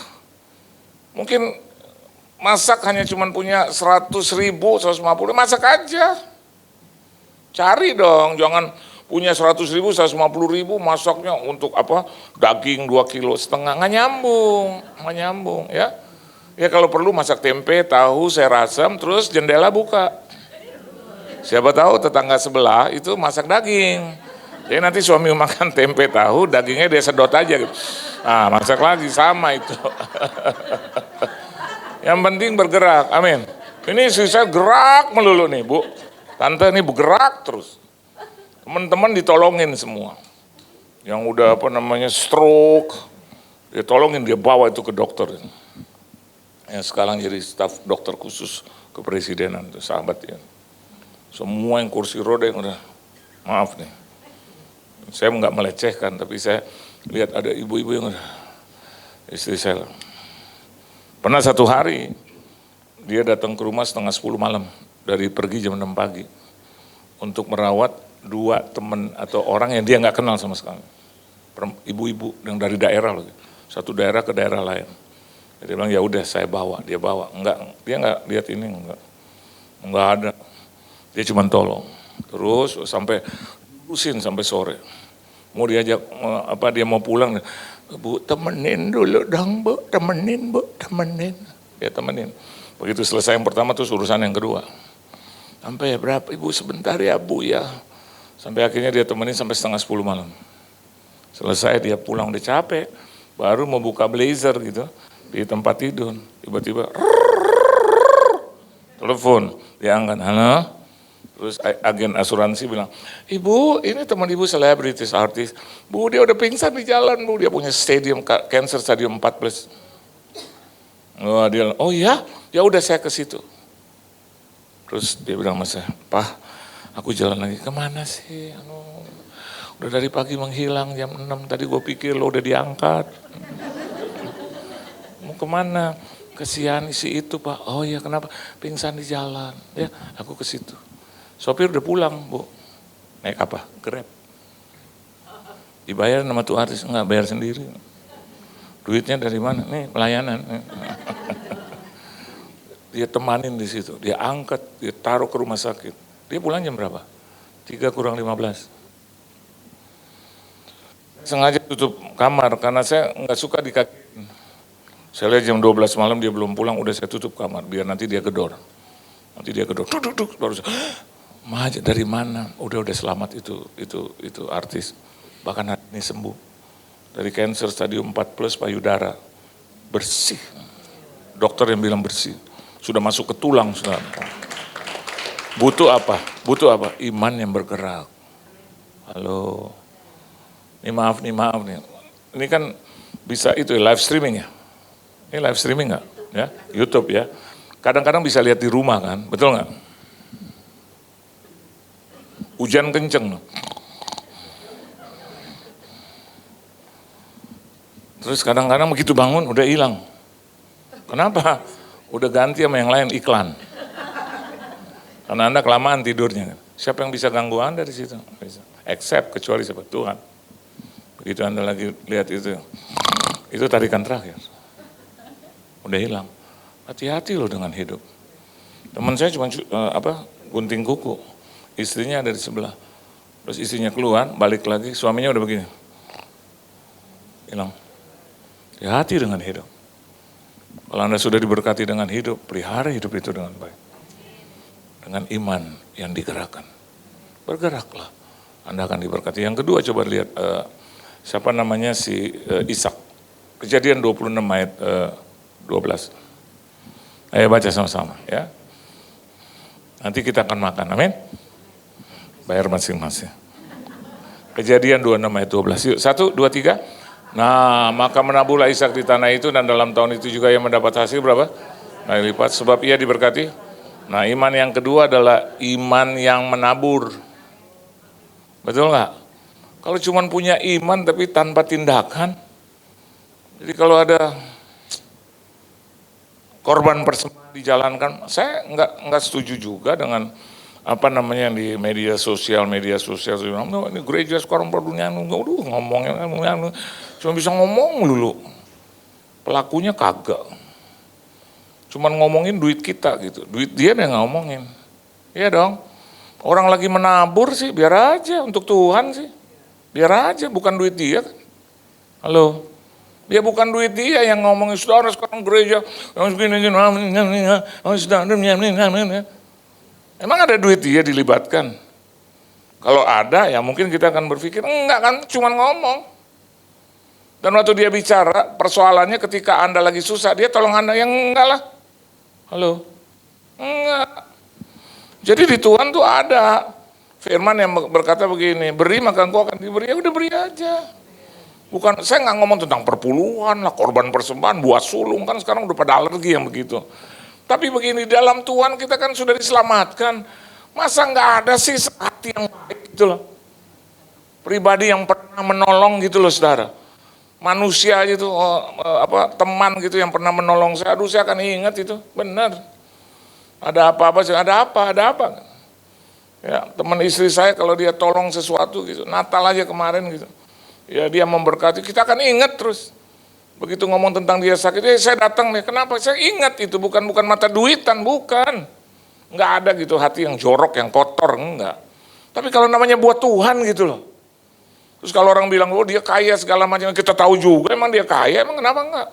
Mungkin masak hanya cuma punya 100.000, 150, masak aja. Cari dong, jangan punya 100.000, 150.000 masaknya untuk apa? Daging 2,5 kilo, nggak nyambung ya. Ya kalau perlu masak tempe, tahu, serasam, terus jendela buka. Siapa tahu tetangga sebelah itu masak daging. Jadi nanti suami makan tempe tahu, dagingnya dia sedot aja gitu. Ah, masak lagi sama itu. Yang penting bergerak, amin. Ini saya gerak melulu nih Bu. Tante ini bergerak terus. Teman-teman ditolongin semua. Yang udah stroke, dia tolongin, dia bawa itu ke dokter. Yang sekarang jadi staf dokter khusus kepresidenan, itu sahabat ya. Semua yang kursi roda yang udah, maaf nih. Saya nggak melecehkan, tapi saya lihat ada ibu-ibu yang udah, istri saya. Pernah satu hari, dia datang ke rumah setengah 10 malam, dari pergi jam 6 pagi, untuk merawat 2 teman atau orang yang dia nggak kenal sama sekali. Ibu-ibu yang dari daerah lagi, satu daerah ke daerah lain. Dia bilang, ya udah saya bawa, dia bawa. Dia nggak lihat ini, nggak ada. Dia cuma tolong. Terus sampai usin sampai sore. Mau diajak, dia mau pulang, Bu temenin dulu dong Bu, temenin Bu, temenin. Ya temenin. Begitu selesai yang pertama terus urusan yang kedua. Sampai berapa Ibu sebentar ya Bu ya. Sampai akhirnya dia temenin sampai setengah 10 malam. Selesai dia pulang udah capek. Baru mau buka blazer gitu di tempat tidur. Tiba-tiba telepon, dia angkat, halo. Terus agen asuransi bilang, Ibu ini teman Ibu selebritis, artis. Bu dia udah pingsan di jalan Bu, dia punya cancer stadium 4+. Oh, dia, oh ya udah saya ke situ. Terus dia bilang sama saya, Pak aku jalan lagi, kemana sih? Udah dari pagi menghilang jam 6, tadi gue pikir lo udah diangkat. Mau kemana? Kesian si itu Pak. Oh iya kenapa? Pingsan di jalan. Ya aku ke situ. Sopir udah pulang Bu. Naik apa? Grab. Dibayar sama tuh artis, enggak bayar sendiri. Duitnya dari mana? Nih pelayanan. Dia temanin di situ, dia angkat, dia taruh ke rumah sakit. Dia pulang jam berapa? 3:15. Sengaja tutup kamar karena saya nggak suka dikagetin. Saya lihat jam 12 malam dia belum pulang, udah saya tutup kamar biar nanti dia gedor. Nanti dia gedor, duduk, baru saya, Maja dari mana? Udah selamat itu artis. Bahkan hari ini sembuh. Dari cancer stadium 4+ payudara. Bersih. Dokter yang bilang bersih. Sudah masuk ke tulang, sudah. Butuh apa? Iman yang bergerak. Halo. Ini maaf nih. Ini kan bisa itu live streaming ya. Ini live streaming nggak? Ya, YouTube ya. Kadang-kadang bisa lihat di rumah kan, betul nggak? Hujan kenceng. Terus kadang-kadang begitu bangun udah hilang. Kenapa? Udah ganti sama yang lain iklan. Karena Anda kelamaan tidurnya. Siapa yang bisa ganggu Anda di situ? Bisa. Except kecuali siapa? Tuhan. Begitu Anda lagi lihat itu tarikan terakhir. Udah hilang. Hati-hati loh dengan hidup. Teman saya cuma gunting kuku. Istrinya ada di sebelah. Terus istrinya keluar, balik lagi, suaminya udah begini. Hilang. Hati-hati dengan hidup. Kalau Anda sudah diberkati dengan hidup, pelihara hidup itu dengan baik. Dengan iman yang digerakkan. Bergeraklah. Anda akan diberkati. Yang kedua coba lihat, siapa namanya si Ishak. Kejadian 26 ayat 12. Ayo baca sama-sama ya. Nanti kita akan makan, amin. Bayar masing-masing. Kejadian 26 ayat 12. Yuk, 1, 2, 3. Nah, maka menaburlah Ishak di tanah itu dan dalam tahun itu juga ia mendapat hasil berapa? Kali lipat, sebab ia diberkati. Nah, iman yang kedua adalah iman yang menabur. Betul nggak? Kalau cuma punya iman tapi tanpa tindakan, jadi kalau ada korban persembahan dijalankan, saya nggak setuju juga dengan yang di media sosial no, ini gereja sekarang berdunia, ngomongnya cuma bisa ngomong dulu, pelakunya kagak, cuman ngomongin duit kita gitu, duit dia yang ngomongin, iya dong, orang lagi menabur sih biar aja untuk Tuhan sih, biar aja bukan duit dia, halo. Dia bukan duit dia yang ngomongin saudara sekarang gereja emang ada duit dia dilibatkan? Kalau ada ya mungkin kita akan berpikir, enggak kan cuma ngomong. Dan waktu dia bicara, persoalannya ketika Anda lagi susah, dia tolong Anda, yang enggak lah. Halo? Enggak. Jadi di Tuhan tuh ada firman yang berkata begini, beri maka engkau akan diberi, ya udah beri aja. Bukan, saya nggak ngomong tentang perpuluhan lah, korban persembahan, buat sulung, kan sekarang udah pada alergi yang begitu. Tapi begini, dalam Tuhan kita kan sudah diselamatkan, masa nggak ada sih hati yang baik gitu loh. Pribadi yang pernah menolong gitu loh saudara. Manusia gitu, teman gitu yang pernah menolong saya, aduh saya akan ingat itu, benar. Ada apa-apa, ada apa. Ya, teman istri saya kalau dia tolong sesuatu gitu, Natal aja kemarin gitu. Ya dia memberkati, kita akan ingat terus. Begitu ngomong tentang dia sakit, saya datang nih, kenapa? Saya ingat itu, bukan mata duitan, bukan. Enggak ada gitu hati yang jorok, yang kotor, enggak. Tapi kalau namanya buat Tuhan gitu loh. Terus kalau orang bilang, oh dia kaya segala macam, kita tahu juga emang dia kaya, emang kenapa enggak?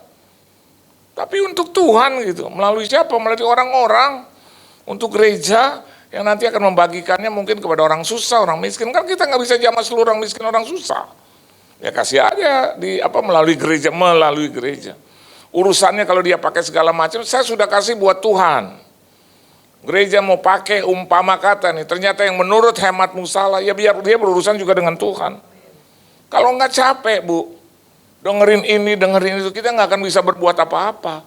Tapi untuk Tuhan gitu, melalui siapa? Melalui orang-orang, untuk gereja, yang nanti akan membagikannya mungkin kepada orang susah, orang miskin. Kan kita nggak bisa jamah seluruh orang miskin, orang susah. Ya kasih aja melalui gereja. Urusannya kalau dia pakai segala macam, saya sudah kasih buat Tuhan. Gereja mau pakai umpama kata nih, ternyata yang menurut hematmu salah, ya biar dia berurusan juga dengan Tuhan. Kalau nggak capek Bu, dengerin ini, dengerin itu, kita nggak akan bisa berbuat apa-apa.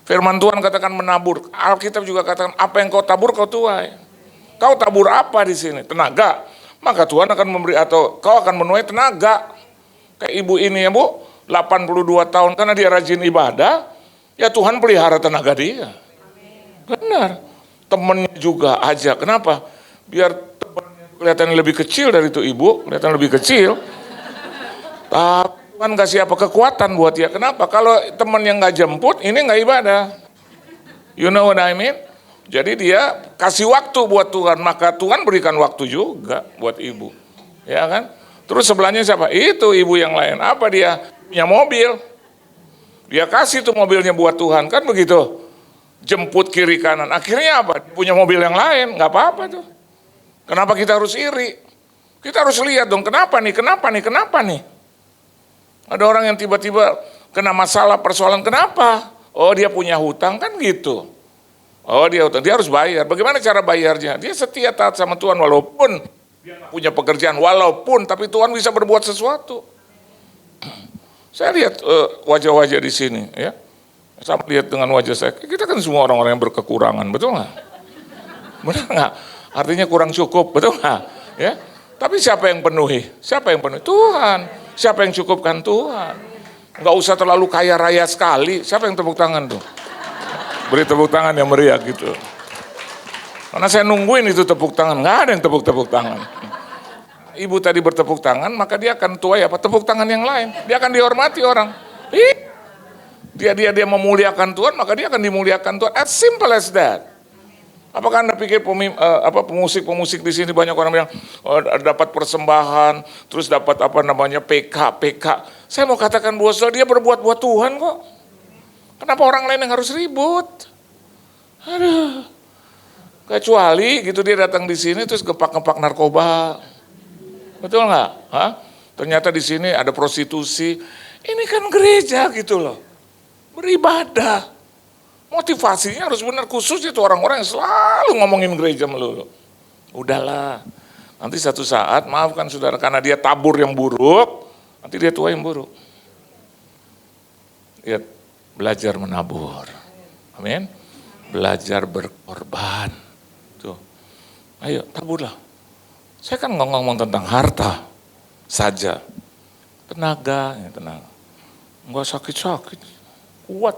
Firman Tuhan katakan menabur, Alkitab juga katakan apa yang kau tabur kau tuai. Kau tabur apa di sini? Tenaga. Maka Tuhan akan memberi atau kau akan menuai tenaga. Kayak ibu ini ya Bu, 82 tahun karena dia rajin ibadah, ya Tuhan pelihara tenaga dia. Benar. Temennya juga aja. Kenapa? Biar temannya kelihatan lebih kecil dari itu ibu, kelihatan lebih kecil. Tapi Tuhan kasih apa? Kekuatan buat dia. Kenapa? Kalau teman yang nggak jemput, ini nggak ibadah. You know what I mean? Jadi dia kasih waktu buat Tuhan, maka Tuhan berikan waktu juga buat ibu. Ya kan? Terus sebelahnya siapa? Itu ibu yang lain. Apa dia? Punya mobil. Dia kasih tuh mobilnya buat Tuhan, kan begitu. Jemput kiri kanan. Akhirnya apa? Punya mobil yang lain, nggak apa-apa tuh. Kenapa kita harus iri? Kita harus lihat dong, kenapa nih? Ada orang yang tiba-tiba kena masalah persoalan, kenapa? Oh dia punya hutang, kan gitu. Oh dia hutang, dia harus bayar. Bagaimana cara bayarnya? Dia setia taat sama Tuhan walaupun dia punya pekerjaan, tapi Tuhan bisa berbuat sesuatu. Saya lihat wajah-wajah di sini, ya. Sama lihat dengan wajah saya. Kita kan semua orang-orang yang berkekurangan, betul nggak? Benar nggak? Artinya kurang cukup, betul nggak? Ya. Tapi siapa yang penuhi? Siapa yang penuhi? Tuhan. Siapa yang cukupkan? Tuhan. Nggak usah terlalu kaya raya sekali. Siapa yang tepuk tangan tuh? Beri tepuk tangan yang meriah gitu. Karena saya nungguin itu tepuk tangan, nggak ada yang tepuk tangan. Ibu tadi bertepuk tangan, maka dia akan tuai tepuk tangan yang lain. Dia akan dihormati orang. Dia memuliakan Tuhan, maka dia akan dimuliakan Tuhan. As simple as that. Apakah Anda pikir pemusik di sini banyak orang bilang dapat persembahan, terus dapat PK. Saya mau katakan bahwa dia berbuat buat Tuhan kok. Kenapa orang lain yang harus ribut? Aduh. Kecuali gitu dia datang di sini terus gepak-gepak narkoba. Betul nggak? Ternyata di sini ada prostitusi. Ini kan gereja gitu loh. Beribadah. Motivasinya harus benar, khusus itu orang-orang yang selalu ngomongin gereja melulu. Udahlah. Nanti satu saat, maafkan saudara, karena dia tabur yang buruk, nanti dia tua yang buruk. Lihat. Belajar menabur, amin. Belajar berkorban, tuh. Ayo taburlah. Saya kan ngomong tentang harta saja, tenaga, nggak sakit, kuat.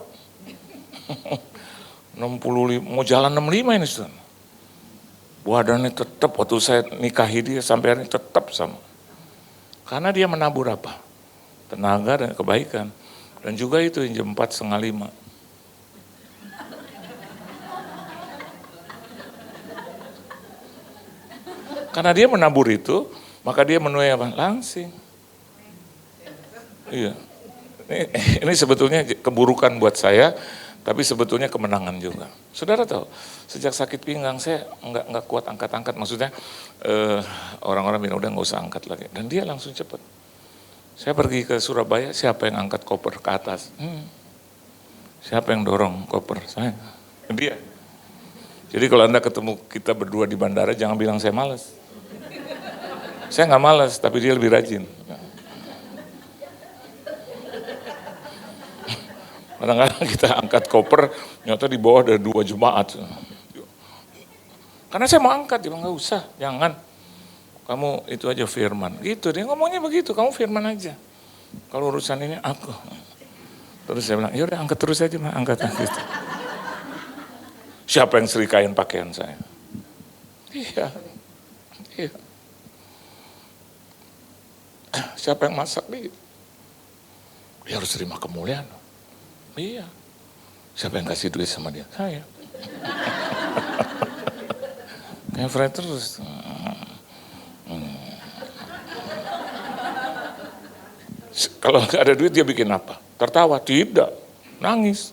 65, mau jalan 65 ini sudah. Badannya tetap waktu saya nikahi dia sampai hari ini tetap sama. Karena dia menabur apa? Tenaga dan kebaikan. Dan juga itu yang jam 4:30. Karena dia menabur itu, maka dia menuai apa? Langsing. Iya. Ini sebetulnya keburukan buat saya, Tapi sebetulnya kemenangan juga. Saudara tahu, sejak sakit pinggang saya nggak kuat angkat-angkat. Maksudnya orang-orang bilang udah nggak usah angkat lagi. Dan dia langsung cepat. Saya pergi ke Surabaya, siapa yang angkat koper ke atas? Siapa yang dorong koper? Saya. Dia. Jadi kalau Anda ketemu kita berdua di bandara, jangan bilang saya malas. Saya nggak malas, tapi dia lebih rajin. Kadang-kadang kita angkat koper, nyata di bawah ada 2 jemaat. Karena saya mau angkat, dia bilang nggak usah, jangan. Kamu itu aja firman. Gitu, dia ngomongnya begitu, kamu firman aja. Kalau urusan ini aku. Terus saya bilang, yaudah angkat terus aja, mah angkat gitu. Siapa yang serikain pakaian saya? Iya. Siapa yang masak dia? Dia harus terima kemuliaan. Iya. Siapa yang kasih duit sama dia? Saya. Kayak Fred terus. Kalau nggak ada duit dia bikin apa? Tertawa? Tidak. Nangis.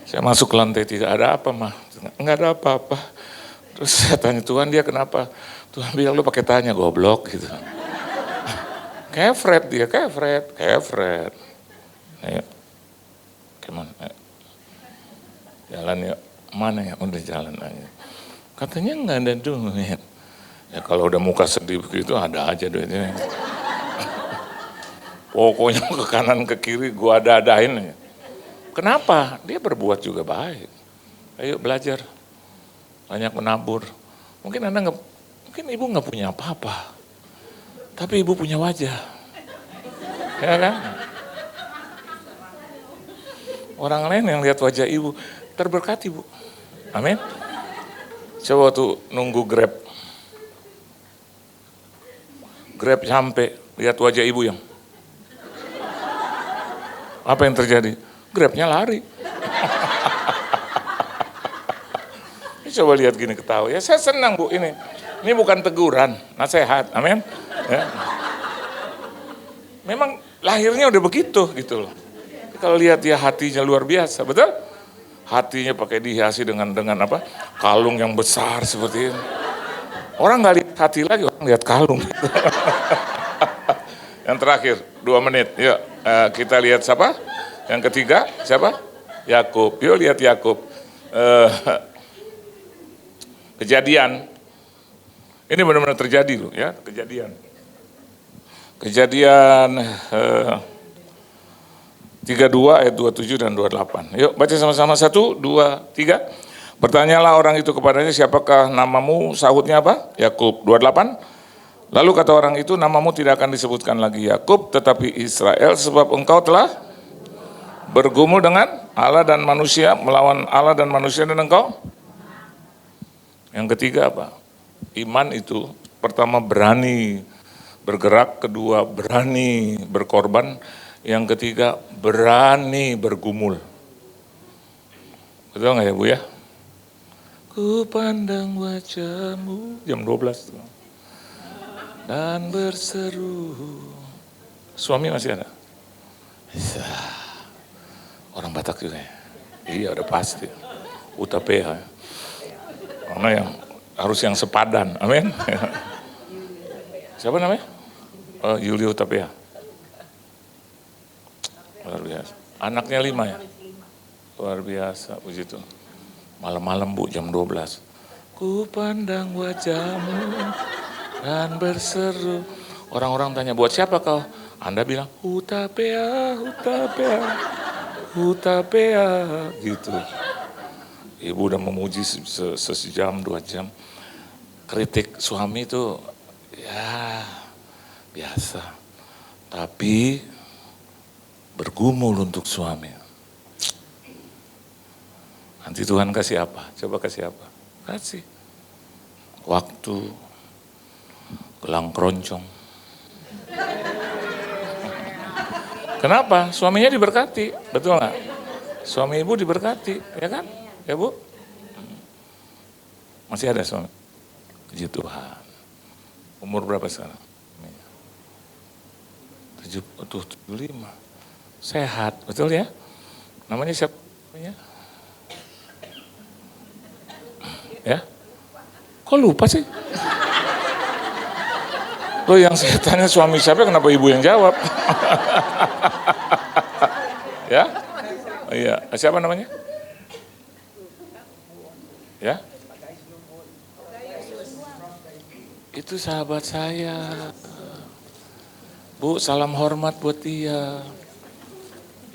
Saya masuk ke lantai 3, ada apa mah? Nggak ada apa-apa. Terus saya tanya Tuhan, dia kenapa? Tuhan bilang, lu pakai tanya goblok gitu. Kayak Fred dia, kayak Fred. Ayo, kemana? Ayo. Jalan ya, mana ya? Udah jalan aja. Katanya nggak ada duit. Ya kalau udah muka sedih begitu ada aja duitnya. Pokoknya ke kanan ke kiri gua ada-adain ya. Kenapa? Dia berbuat juga baik. Ayo belajar, banyak menabur. Mungkin mungkin ibu nggak punya apa-apa, tapi ibu punya wajah, ya kan? Orang lain yang lihat wajah ibu terberkati bu, amin. Coba tuh nunggu Grab sampai lihat wajah ibu yang, apa yang terjadi? Grabnya lari. Coba lihat gini ketawa. Ya saya senang bu ini. Ini bukan teguran, nasihat. Amin. Ya. Memang lahirnya udah begitu gitu loh. Kalau lihat dia hatinya luar biasa, betul? Hatinya pakai dihiasi dengan apa? Kalung yang besar seperti ini. Orang nggak lihat hati lagi, orang lihat kalung. Yang terakhir 2 menit. Yuk kita lihat siapa? Yang ketiga siapa? Yakub. Yuk lihat Yakub. Kejadian. Ini benar-benar terjadi loh ya, kejadian. Kejadian 32 ayat 27 dan 28. Yuk baca sama-sama 1, 2, 3. Bertanyalah orang itu kepadanya, siapakah namamu? Sahutnya apa? Yakub. 28. Lalu kata orang itu, namamu tidak akan disebutkan lagi Yakub, tetapi Israel, sebab engkau telah bergumul dengan Allah dan manusia, melawan Allah dan manusia, dan engkau. Yang ketiga apa? Iman itu pertama berani bergerak, kedua berani berkorban, yang ketiga berani bergumul. Betul nggak ya Bu ya? Ku pandang wajahmu, jam 12 dan berseru. Suami masih ada? Orang Batak juga ya? Iya udah pasti. Utapea. Karena yang harus yang sepadan, amin. Siapa namanya? Oh, Yuli Utapea. Luar biasa. Anaknya 5 ya? Luar biasa, puji Tuhan. Malam-malam Bu, jam 12. Ku pandang wajahmu dan berseru. Orang-orang tanya, buat siapa kau? Anda bilang, Utapea, Utapea, Utapea, gitu. Ibu udah memuji sejam 2 jam. Kritik suami itu ya biasa. Tapi bergumul untuk suami. Nanti Tuhan kasih apa? Coba kasih apa? Kasih. Waktu, gelang keroncong. Kenapa? Suaminya diberkati, betul nggak? Suami ibu diberkati, ya kan? Ya Bu? Masih ada suami? Puji Tuhan. Umur berapa sekarang? 75. sehat, betul ya? Namanya siapa? Ya? Kok lupa sih? Loh yang saya tanya suami siapa, kenapa ibu yang jawab? Ya? Oh, iya, siapa namanya? Ya? Itu sahabat saya. Bu, salam hormat buat dia.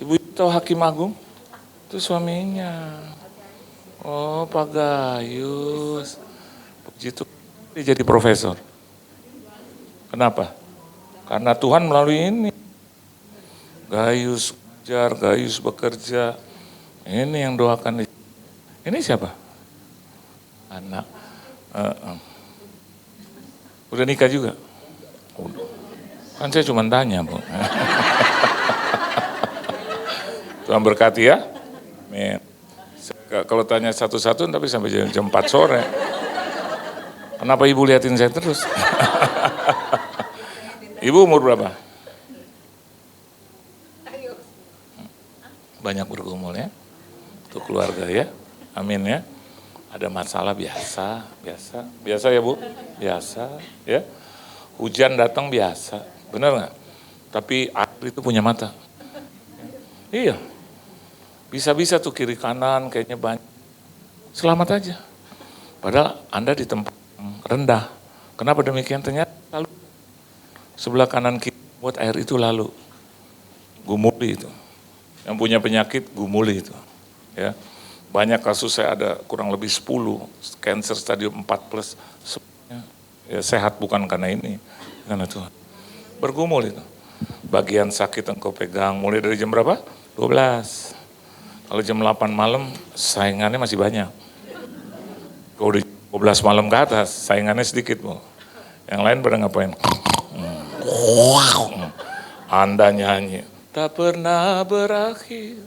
Ibu tahu Hakim Agung? Itu suaminya. Oh, Pak Gayus. Begitu dia jadi profesor. Kenapa? Karena Tuhan melalui ini. Gayus belajar, Gayus bekerja. Ini yang doakan. Ini siapa? Anak. Udah nikah juga? Kan saya cuma tanya, Bu. Tuhan berkati ya. Kalau tanya satu-satu tapi sampai jam 4 sore. Kenapa ibu liatin saya terus? Ibu umur berapa? Banyak bergumul ya. Untuk keluarga ya. Amin ya. Ada masalah biasa ya Bu? Biasa ya. Hujan datang biasa, benar nggak? Tapi air itu punya mata. Iya. Bisa-bisa tuh kiri kanan kayaknya banyak. Selamat aja. Padahal Anda di tempat rendah. Kenapa demikian? Ternyata lalu sebelah kanan kiri buat air itu lalu. Gumuli itu. Yang punya penyakit gumuli itu. Ya. Banyak kasus saya ada kurang lebih 10 cancer stadium 4+. Ya, sehat bukan karena ini, karena Tuhan. Bergumul itu. Bagian sakit engkau pegang mulai dari jam berapa? 12. Kalau jam 8 malam saingannya masih banyak. Kalau di 12 malam ke atas saingannya sedikit Bu. Yang lain pada ngapain? Anda nyanyi. Tak pernah berakhir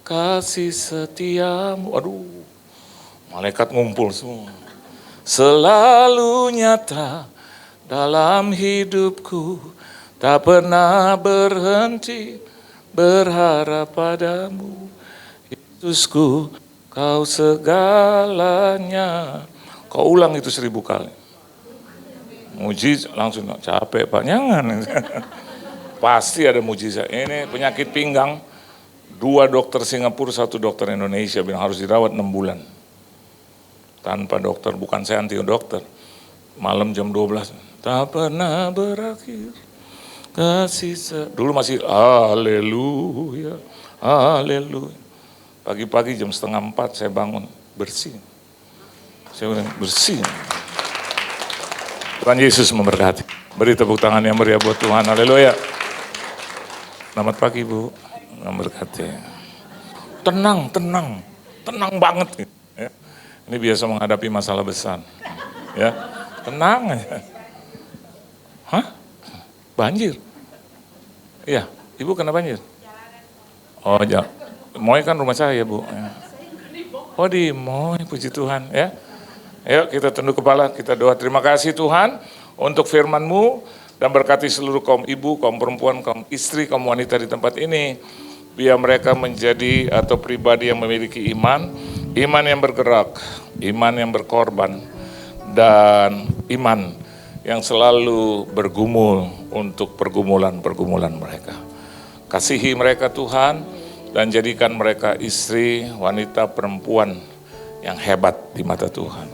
kasih setiamu. Aduh, malaikat ngumpul semua. Selalu nyata dalam hidupku, tak pernah berhenti berharap padamu. Yesusku, kau segalanya. Kau ulang itu 1000 kali. Mujizat langsung capek Pak, jangan. Pasti ada mujizat. Ini penyakit pinggang, 2 dokter Singapura, 1 dokter Indonesia bilang harus dirawat 6 bulan. Tanpa dokter, bukan saya anti dokter. Malam jam 12, tak pernah berakhir kasih. Dulu masih haleluya, haleluya. Pagi-pagi jam 3:30 saya bangun, bersih. Saya bilang, bersih. Tuhan Yesus memberkati. Beri tepuk tangan yang meriah buat Tuhan, haleluya. Selamat pagi Bu, memberkati. Tenang banget. Ya. Ini biasa menghadapi masalah besar. Ya, tenang aja. Hah? Banjir? Iya, Ibu kena banjir? Oh, ya. Moy kan rumah saya, Bu. Oh, di Moy, puji Tuhan ya. Ayo kita tunduk kepala, kita doa. Terima kasih Tuhan untuk firman-Mu dan berkati seluruh kaum ibu, kaum perempuan, kaum istri, kaum wanita di tempat ini. Biar mereka menjadi atau pribadi yang memiliki iman yang bergerak, iman yang berkorban, dan iman yang selalu bergumul untuk pergumulan-pergumulan mereka. Kasihi mereka Tuhan, dan jadikan mereka istri, wanita, perempuan yang hebat di mata Tuhan,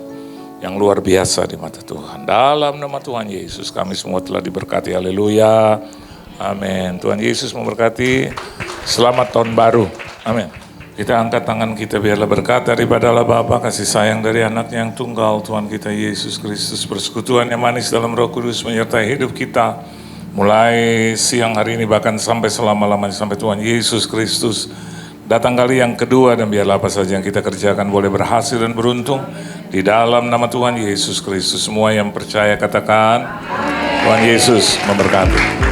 yang luar biasa di mata Tuhan. Dalam nama Tuhan Yesus kami semua telah diberkati, haleluya, amin. Tuhan Yesus memberkati, selamat tahun baru, amin. Kita angkat tangan kita, biarlah berkat daripada Allah Bapa, kasih sayang dari anaknya yang tunggal, Tuhan kita Yesus Kristus, persekutuan yang manis dalam Roh Kudus menyertai hidup kita, mulai siang hari ini bahkan sampai selama-lamanya, sampai Tuhan Yesus Kristus datang kali yang kedua. Dan biarlah apa saja yang kita kerjakan boleh berhasil dan beruntung, di dalam nama Tuhan Yesus Kristus. Semua yang percaya katakan, Tuhan Yesus memberkati.